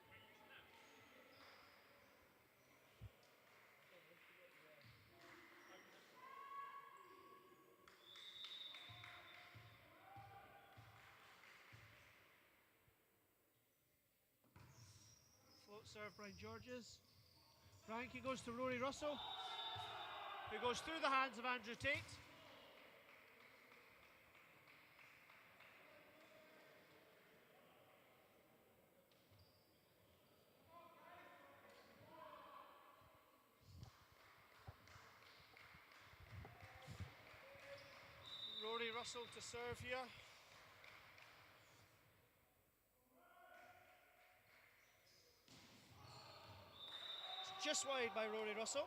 Speaker 1: Float serve by Georges. Rankin goes to Rory Russell, who goes through the hands of Andrew Tate. Russell to serve here. It's just wide by Rory Russell.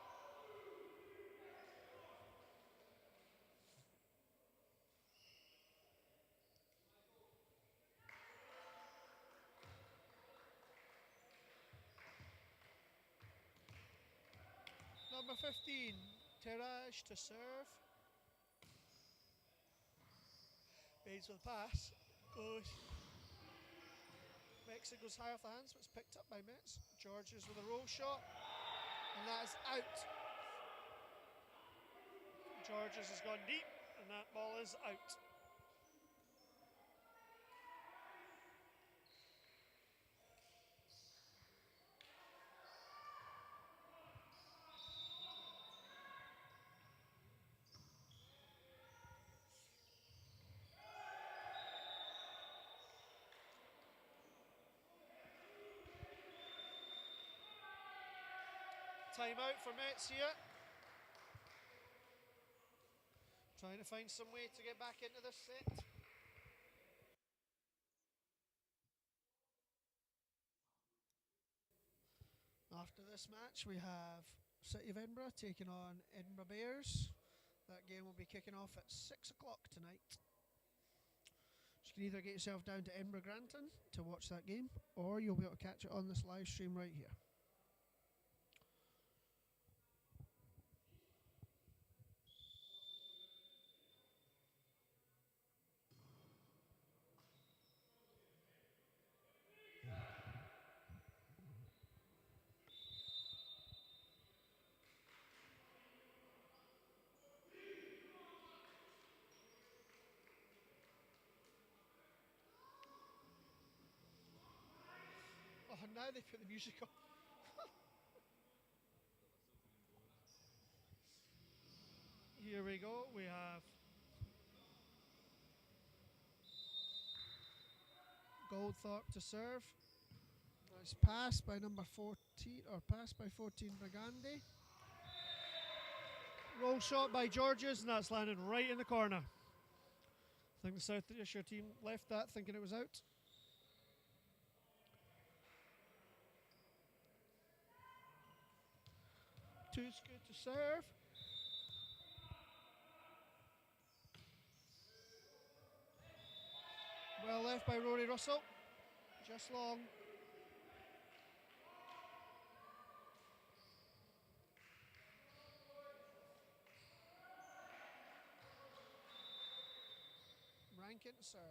Speaker 1: Number 15, Teraj to serve. Bates with a pass. Goes. Mexico goes high off the hands, but it's picked up by Metz. Georges with a roll shot, and that is out. Georges has gone deep, and that ball is out. Time out for Metz here. Trying to find some way to get back into this set. After this match, we have City of Edinburgh taking on Edinburgh Bears. That game will be kicking off at 6 o'clock tonight. You can either get yourself down to Edinburgh Granton to watch that game, or you'll be able to catch it on this live stream right here. Oh, now they put the music on. Here we go. We have Goldthorpe to serve. Nice pass by number 14, or pass by 14 Brigandi. Roll shot by Georges, and that's landed right in the corner. I think the South Ayrshire team left that thinking it was out. Two's good to serve. Well left by Rory Russell. Just long. Rankin to serve.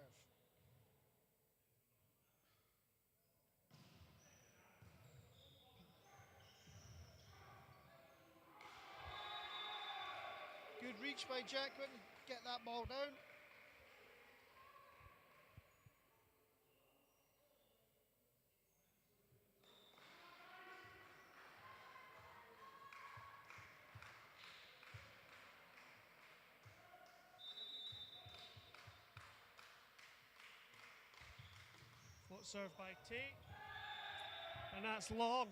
Speaker 1: Good reach by Jackman. Get that ball down. Float serve by Tate. And that's long.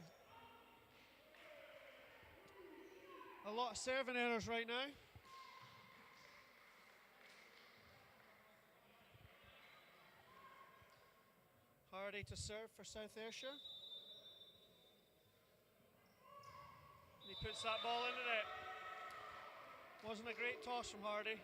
Speaker 1: A lot of serving errors right now. Hardy to serve for South Ayrshire. And he puts that ball into net. Wasn't a great toss from Hardy.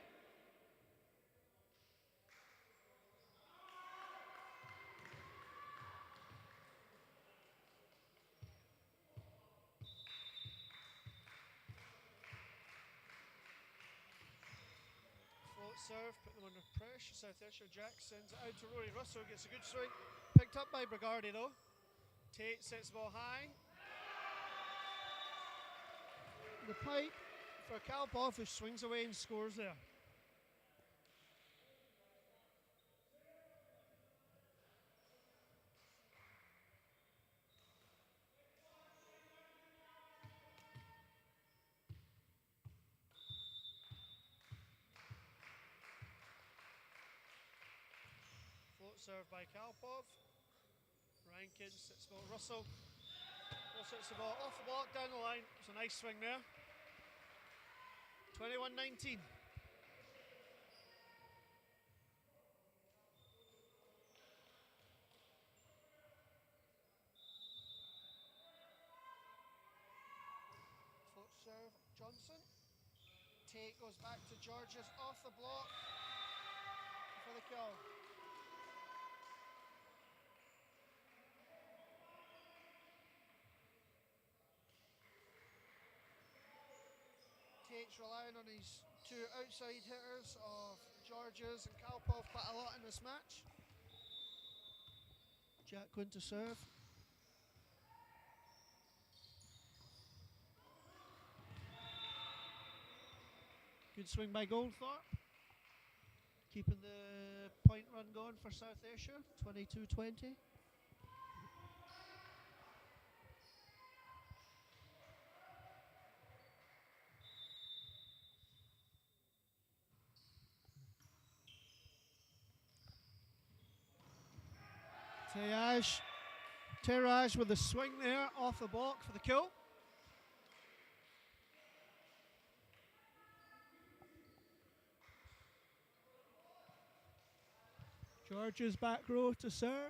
Speaker 1: Float serve, put them under pressure. South Ayrshire Jack sends it out to Rory Russell, gets a good swing. Picked up by Brigardi though. Tate sets the ball high. The pipe for Kalpov, who swings away and scores there. Float serve by Kalpov. Rankin sets the ball. Russell sets the ball off the block down the line. It's a nice swing there. 21-19. serve Johnson. Tate goes back to Georges off the block for the kill. Tate's relying on his two outside hitters of Georges and Kalpov quite a lot in this match. Jack going to serve. Good swing by Goldthorpe. Keeping the point run going for South Ayrshire, 22-20. Teraj with the swing there off the block for the kill. George's back row to serve. And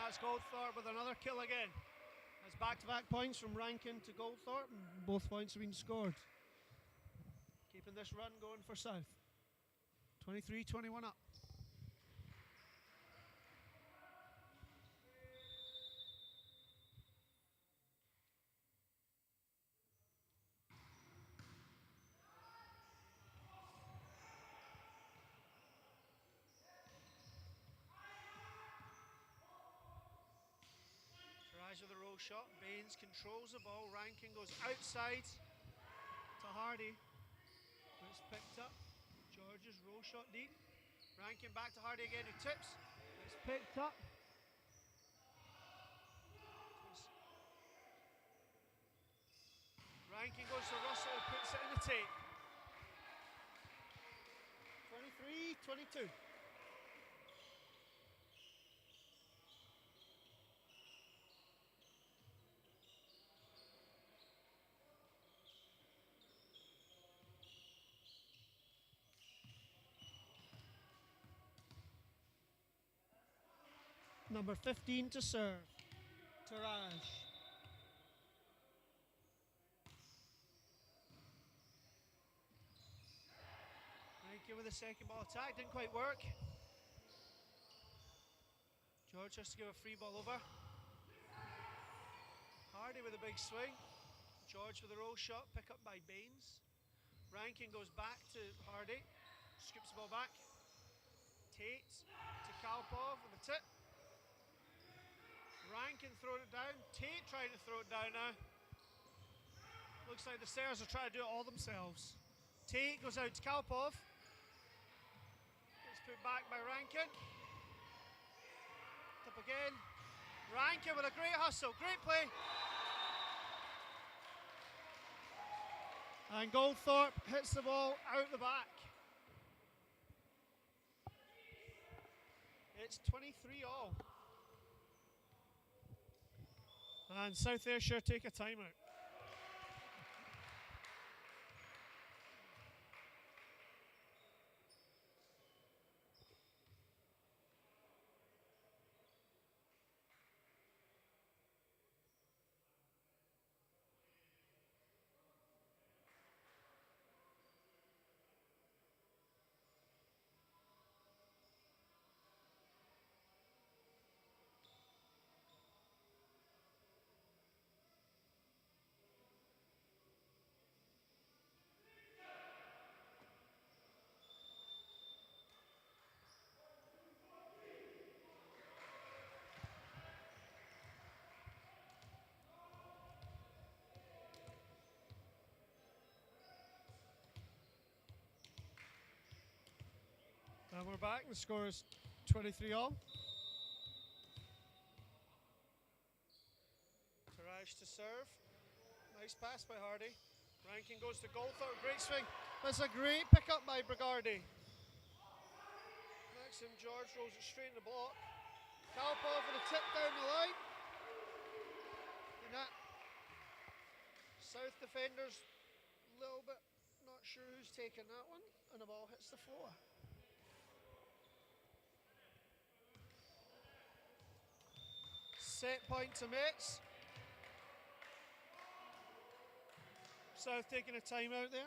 Speaker 1: that's Goldthorpe with another kill again. That's back-to-back points from Rankin to Goldthorpe, and both points have been scored. Keeping this run going for South. 23-21 up. With a roll shot, Baines controls the ball, Rankin goes outside to Hardy, but it's picked up. George's roll shot deep, Rankin back to Hardy again, who tips, it's picked up. Rankin goes to Russell, who puts it in the tape. 23-22. Number 15 to serve, Taraj. Rankin with the second ball attack, didn't quite work. George has to give a free ball over. Hardy with a big swing. George with a roll shot, pick up by Baines. Rankin goes back to Hardy, scoops the ball back. Tate to Kalpov with a tip. Rankin throwing it down. Tate trying to throw it down now. Looks like the Stairs are trying to do it all themselves. Tate goes out to Kalpov. It's put back by Rankin. Tip again. Rankin with a great hustle, great play. And Goldthorpe hits the ball out the back. It's 23-all. And South Ayrshire take a timeout. And we're back. The score is 23-all. Taraj to serve. Nice pass by Hardy. Rankin goes to Goldthorpe. Great swing. That's a great pick up by Brigardi. Maxim George rolls it straight in the block. Kalpov with a tip down the line. And that South defenders a little bit not sure who's taking that one, and the ball hits the floor. Set point to Mets. South taking a timeout there.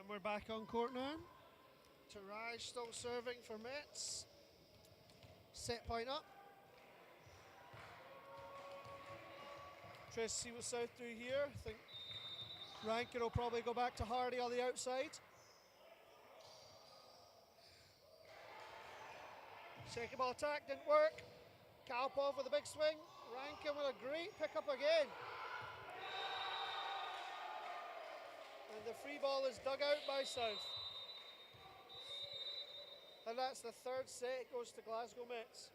Speaker 1: And we're back on court now. Taraj still serving for Mets. Set point up. Try to see what South do here. I think Rankin will probably go back to Hardy on the outside. Second ball attack didn't work. Kalpov with a big swing. Rankin with a great pickup again. And the free ball is dug out by South. And that's the third set. It goes to Glasgow METS.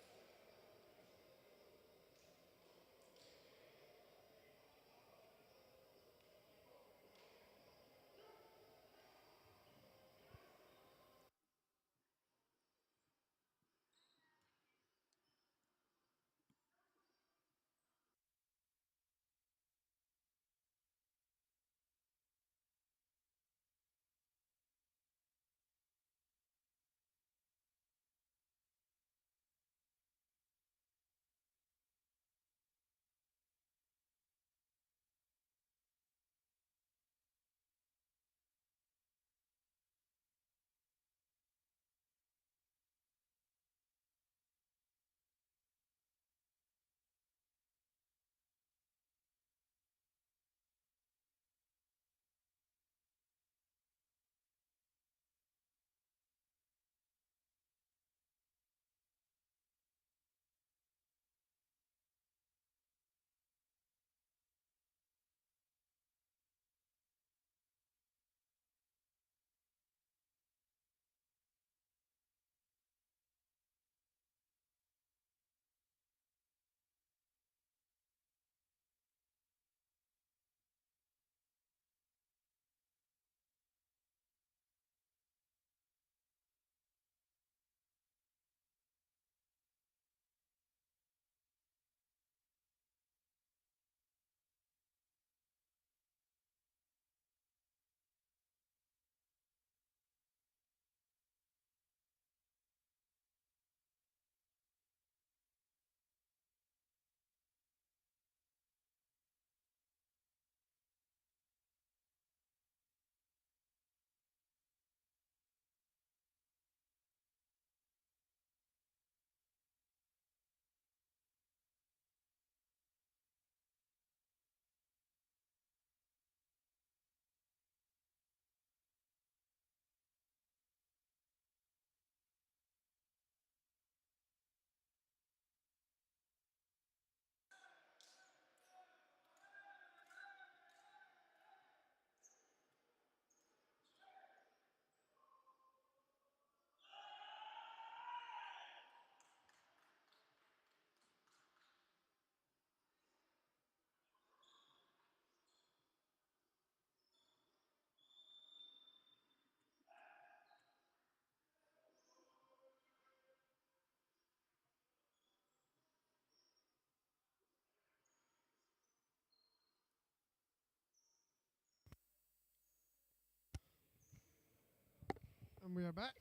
Speaker 1: And we are back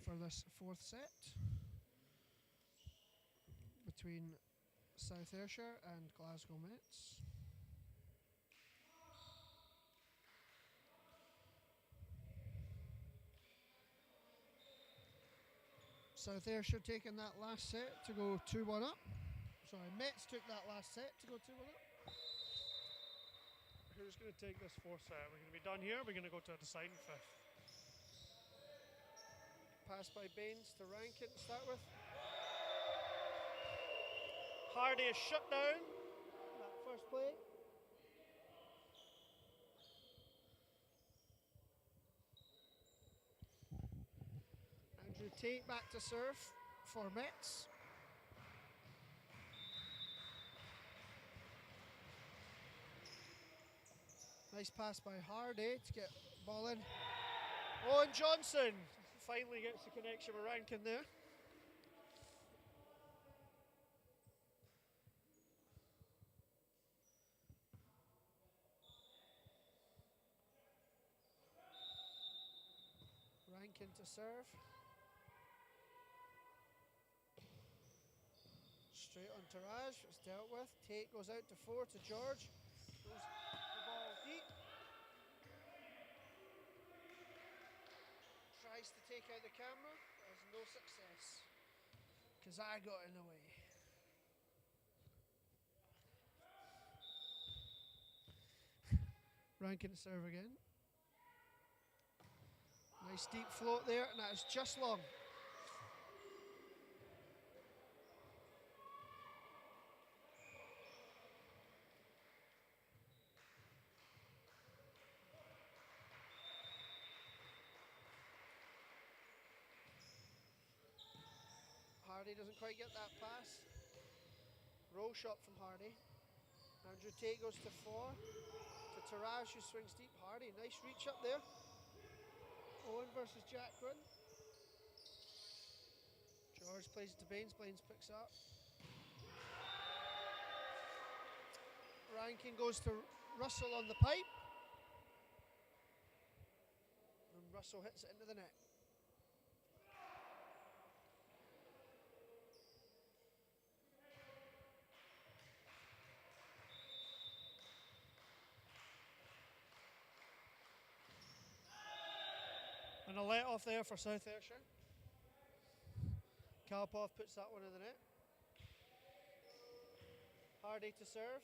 Speaker 1: for this fourth set between South Ayrshire and Glasgow METS. South Ayrshire taking that last set to go 2-1 up. Sorry, METS took that last set to go 2-1 up. Who's going to take this fourth set? We're going to be done here. We're going to go to a deciding fifth. Pass by Baines to Rankin to start with. Hardy is shut down that first play. Tate back to serve for Metz. Nice pass by Hardy to get the ball in. Owen Johnson finally gets the connection with Rankin there. Rankin to serve. Straight on Taraj, it's dealt with. Tate goes out to 4 to George. Goes the ball deep. Tries to take out the camera, has no success. Because I got in the way. Rankin to serve again. Nice deep float there, and that is just long. Hardy doesn't quite get that pass. Roll shot from Hardy. Andrew Tate goes to 4. To Taraj, who swings deep. Hardy, nice reach up there. Owen versus Jack Quinn. George plays it to Baines. Baines picks up. Rankin goes to Russell on the pipe. And Russell hits it into the net. And a let off there for South Ayrshire. Kalpov puts that one in the net. Hardy to serve.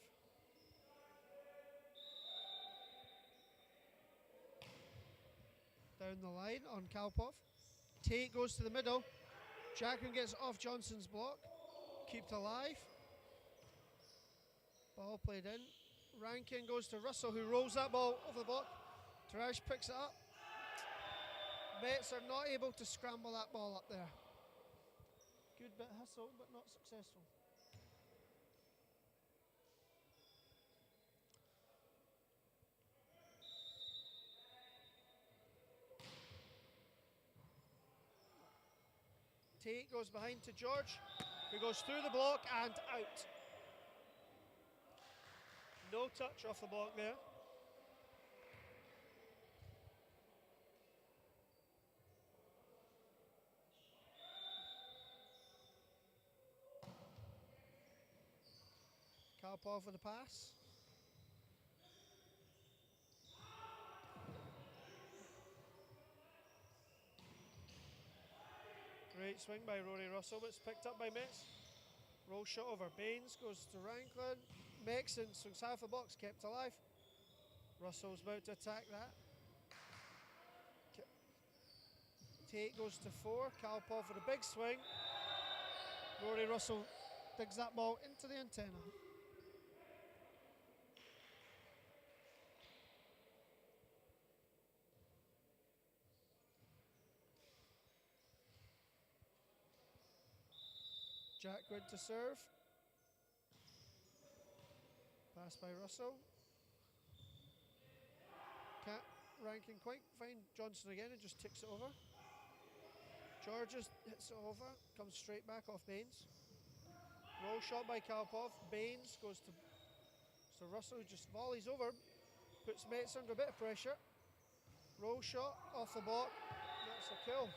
Speaker 1: Down the line on Kalpov. Tate goes to the middle. Jackman gets off Johnson's block. Kept alive. Ball played in. Rankin goes to Russell, who rolls that ball over the block. Taraj picks it up. Metz are not able to scramble that ball up there. Good bit of hustle, but not successful. Tate goes behind to George, who goes through the block and out. No touch off the block there. Kalpov with the pass. Great swing by Rory Russell, but it's picked up by Metz. Roll shot over Baines, goes to Rankin. Mexon swings half the box, kept alive. Russell's about to attack that. Tate goes to 4, Kalpov with a big swing. Rory Russell digs that ball into the antenna. Jack Wood to serve. Pass by Russell. Can't Rankin quite find Johnson again and just ticks it over. Georges hits it over, comes straight back off Baines. Roll shot by Kalpov. Baines goes to so Russell just volleys over, puts Metz under a bit of pressure. Roll shot off the block. That's a kill.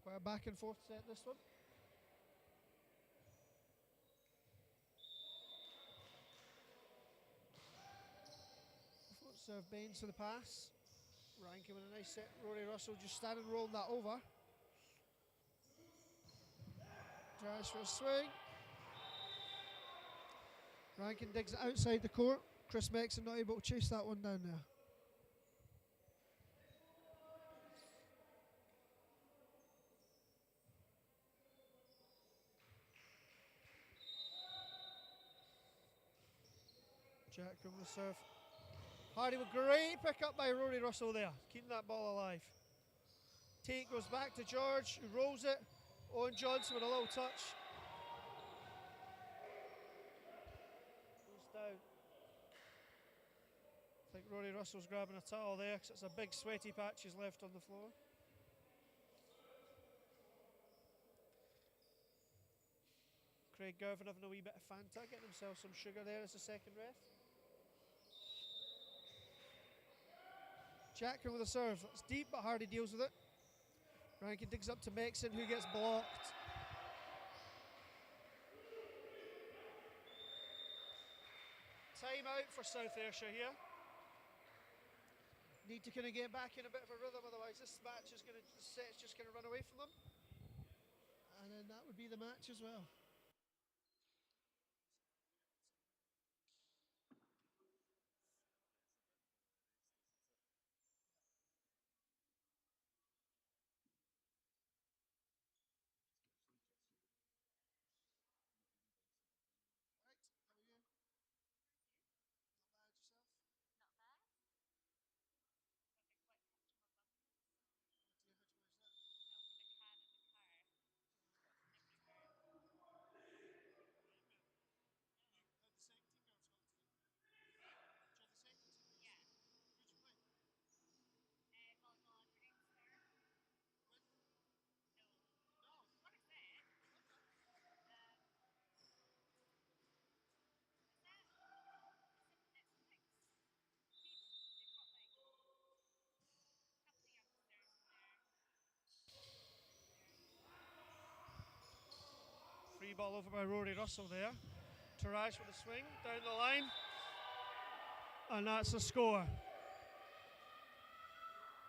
Speaker 1: Quite a back and forth set this one. Front serve Baines for the pass. Rankin with a nice set. Rory Russell just standing rolling that over. Tries for a swing. Rankin digs it outside the court. Chris Mexon not able to chase that one down there. Jackman with the serve. Hardy with great pick up by Rory Russell there, keeping that ball alive. Tate goes back to George, who rolls it. Owen Johnson with a little touch. Goes down. I think Rory Russell's grabbing a towel there because it's a big sweaty patch he's left on the floor. Craig Girvin having a wee bit of Fanta, getting himself some sugar there as a second ref. Jackman with a serve. It's deep, but Hardy deals with it. Rankin digs up to Mexon, who gets blocked. Time out for South Ayrshire here. Need to kind of get back in a bit of a rhythm, otherwise this match is going to, the set's just going to run away from them. And then that would be the match as well. Free ball over by Rory Russell there. Taraj with a swing down the line. And that's a score.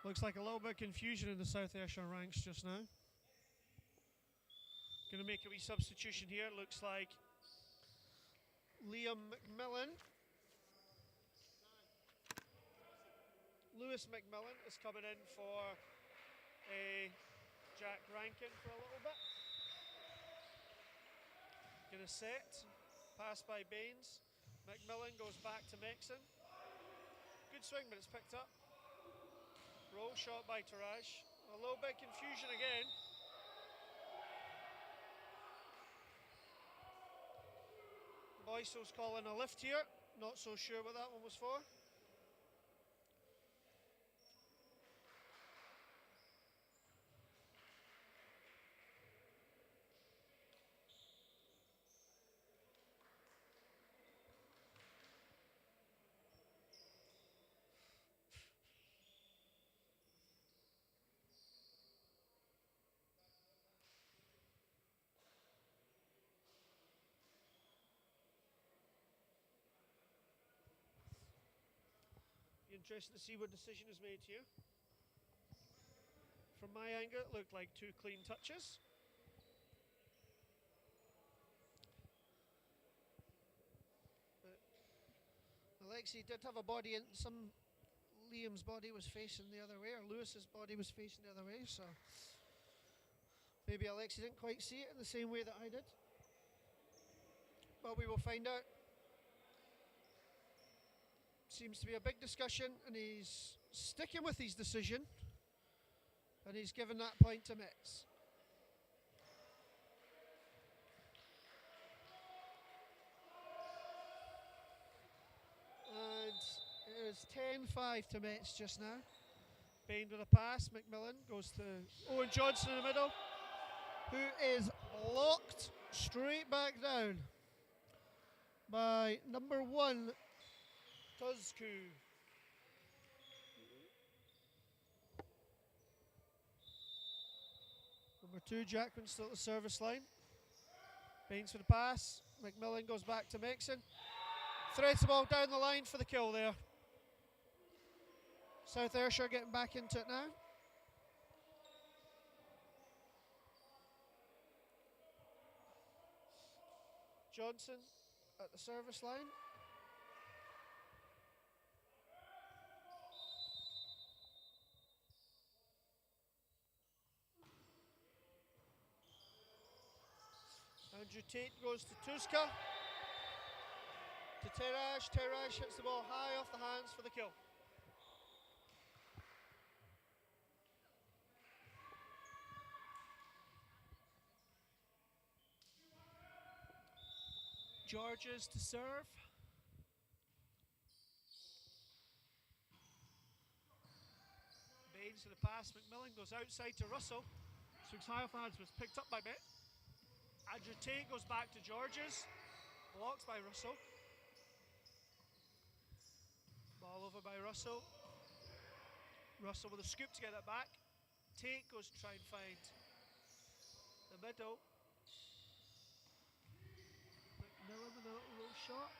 Speaker 1: Looks like a little bit of confusion in the South Ayrshire ranks just now. Going to make a wee substitution here. Looks like Liam McMillan. Lewis McMillan is coming in for Jack Rankin for a little bit. Going to set. Pass by Baines. McMillan goes back to Mexon. Good swing, but it's picked up. Roll shot by Taraj. A little bit of confusion again. Boyso's calling a lift here. Not so sure what that one was for. Interesting to see what decision is made here. From my angle, it looked like two clean touches. But Alexei did have a body in some. Liam's body was facing the other way, or Lewis's body was facing the other way, so maybe Alexei didn't quite see it in the same way that I did. But we will find out. Seems to be a big discussion, and he's sticking with his decision, and he's given that point to Metz. And it is 10-5 to Metz just now. Bain with a pass. McMillan goes to Owen Johnson in the middle, who is blocked straight back down by number 1, Tuzku. Number 2, Jackman still at the service line. Baines for the pass. McMillan goes back to Mexon. Threads the ball down the line for the kill there. South Ayrshire getting back into it now. Johnson at the service line. Andrew Tate goes to Tuska. to Teraj. Teraj hits the ball high off the hands for the kill. Georges to serve. Baines to the pass. McMillan goes outside to Russell. Swings high off the hands, was picked up by Met. Andrew Tate goes back to Georges. Blocked by Russell. Ball over by Russell. Russell with a scoop to get it back. Tate goes to try and find the middle. McMillan with a little low shot.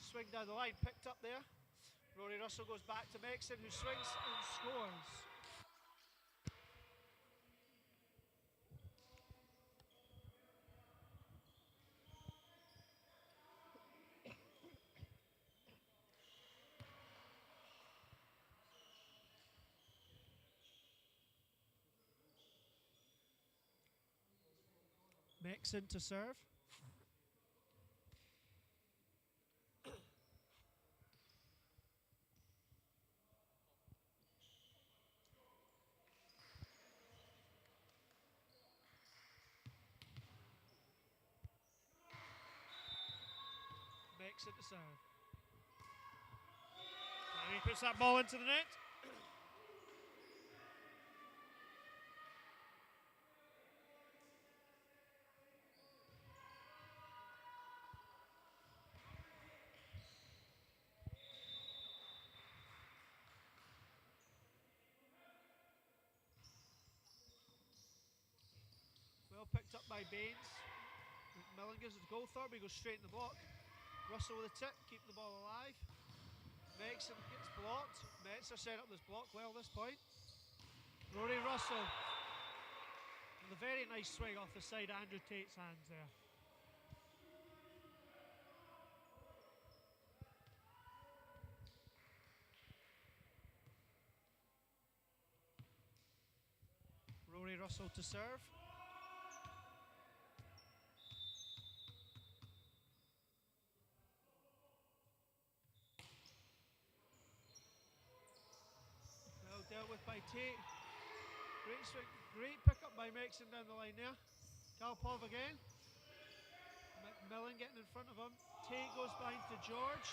Speaker 1: Swing down the line, picked up there. Rory Russell goes back to Mexon, who swings and scores. Mexon to serve. Mexon to serve. And he puts that ball into the net. Well picked up by Baines. McMillan gives it to Goldthorpe, he goes straight in the block. Russell with a tip, keep the ball alive. Mexon gets blocked. Mets are set up this block well this point. Rory Russell with a very nice swing off the side of Andrew Tate's hands there. Rory Russell to serve. Well dealt with by Tate. Great swing, great pick up by Mexon down the line there. Kalpov again. McMillan getting in front of him. Tate goes behind to George.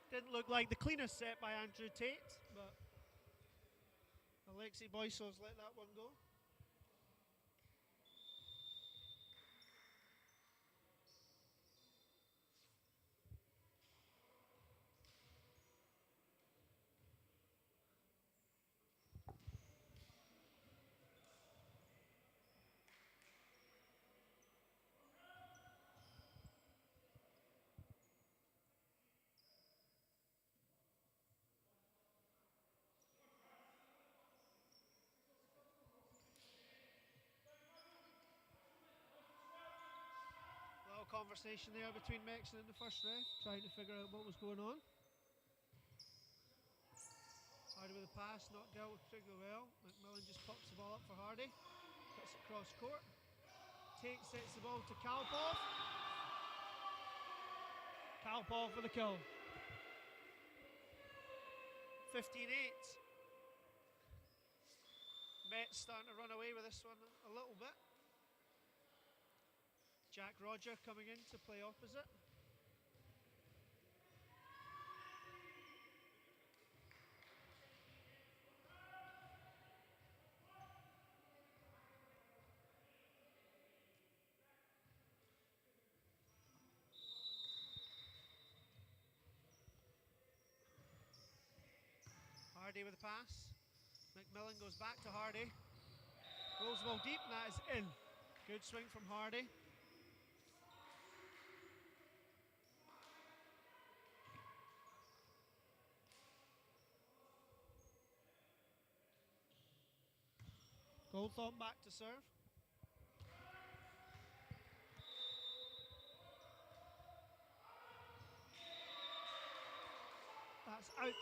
Speaker 1: Didn't look like the cleanest set by Andrew Tate, but Alexei Boysov's let that one go. Conversation there between Mexon and the first ref, trying to figure out what was going on. Hardy with a pass, not dealt with particularly well. McMillan just pops the ball up for Hardy. Puts it cross court. Tate sets the ball to Kalpov. Kalpov with a kill. 15-8. Mets starting to run away with this one a little bit. Jack Roger coming in to play opposite. Hardy with a pass. McMillan goes back to Hardy. Rolls the ball deep, and that is in. Good swing from Hardy. Goldthorpe back to serve. That's out.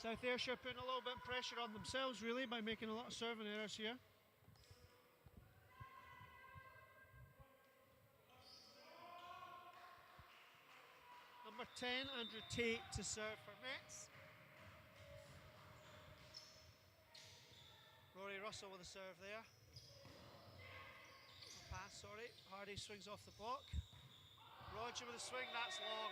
Speaker 1: South Ayrshire putting a little bit of pressure on themselves really by making a lot of serving errors here. Number 10, Andrew Tate to serve for Metz. Rory Russell with a serve there. A pass, sorry. Hardy swings off the block. Roger with a swing, that's long.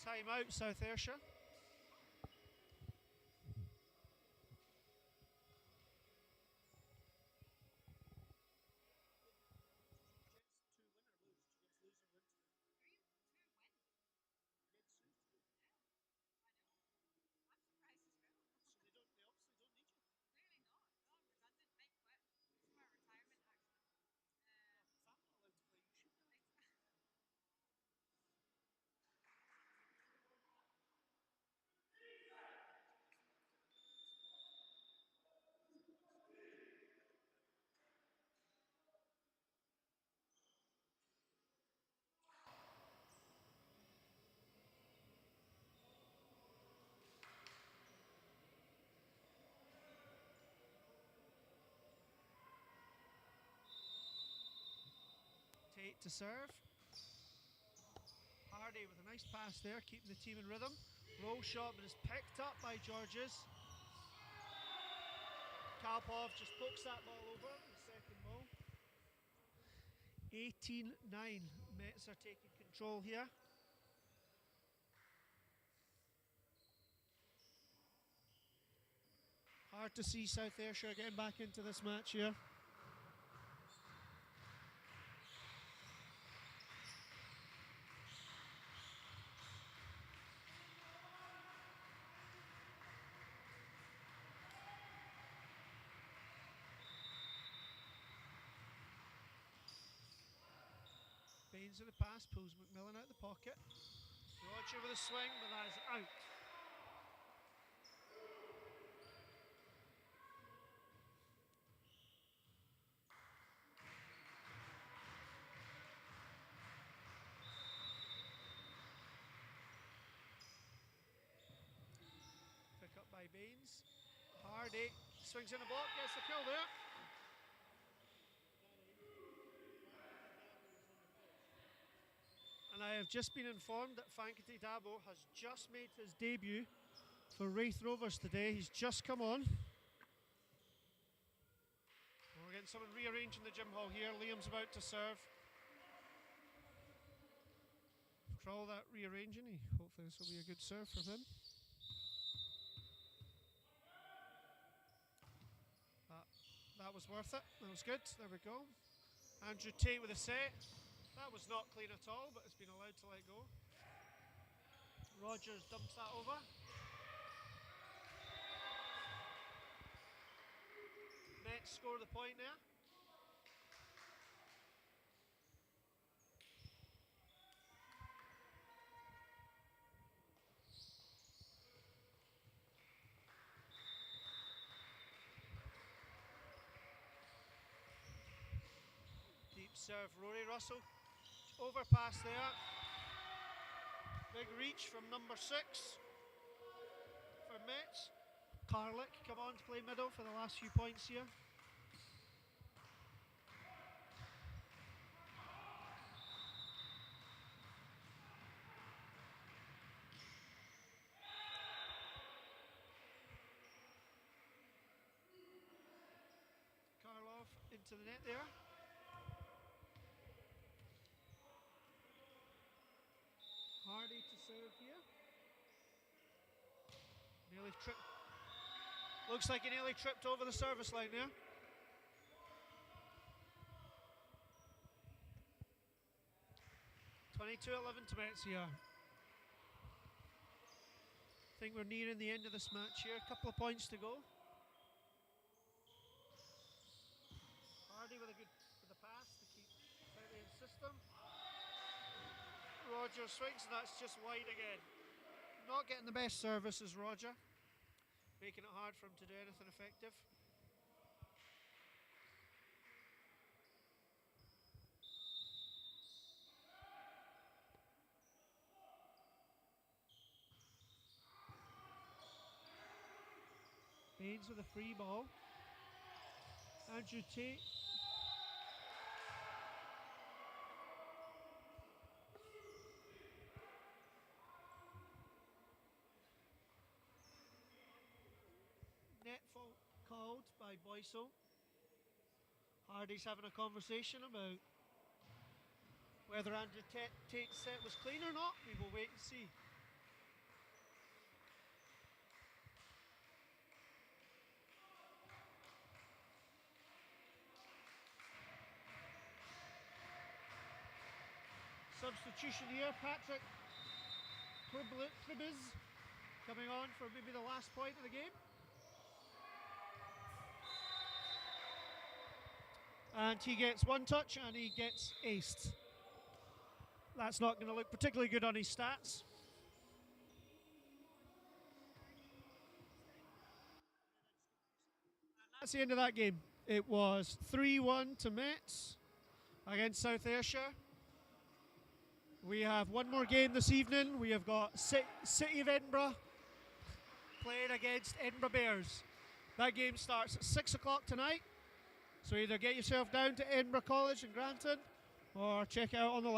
Speaker 1: Time out, South Ayrshire. Tate to serve. Hardy with a nice pass there, keeping the team in rhythm. Roll shot, but is picked up by Georges. Karpov just pokes that ball over, the second ball. 18-9, Metz are taking control here. Hard to see South Ayrshire getting back into this match here. Baines with the pass, pulls McMillan out of the pocket. Roger with a swing, but that is out. Pick up by Baines. Hardy swings in the block, gets the kill there. And I have just been informed that Fankity Dabo has just made his debut for Wraith Rovers today. He's just come on. We're getting someone rearranging the gym hall here. Liam's about to serve. For all that rearranging, hopefully this will be a good serve from him. That was worth it. That was good. There we go. Andrew Tate with a set. That was not clean at all, but it's been allowed to let go. Rogers dumps that over. Metz score the point there. Deep serve, Rory Russell. Overpass there. Big reach from number 6 for Metz. Carlick come on to play middle for the last few points here. Karlov into the net there. Hardy to serve here. Nearly tripped. Looks like he nearly tripped over the service line there. (22-11) to Metz here. I think we're nearing the end of this match here. A couple of points to go. Hardy with a pass to keep tightly in system. Roger swings, and that's just wide again. Not getting the best service as Roger. making it hard for him to do anything effective. Baines with a free ball. Andrew Tate. Net fault called by Boycel. Hardy's having a conversation about whether Andrew Tate's set was clean or not. We will wait and see. Substitution here, Patrick Pribiz coming on for maybe the last point of the game. And he gets one touch and he gets aced. That's not going to look particularly good on his stats. And that's the end of that game. It was 3-1 to METS against South Ayrshire. We have one more game this evening. We have got City of Edinburgh playing against Edinburgh Bears. That game starts at 6 o'clock tonight. So either get yourself down to Edinburgh College in Granton or check it out on the live.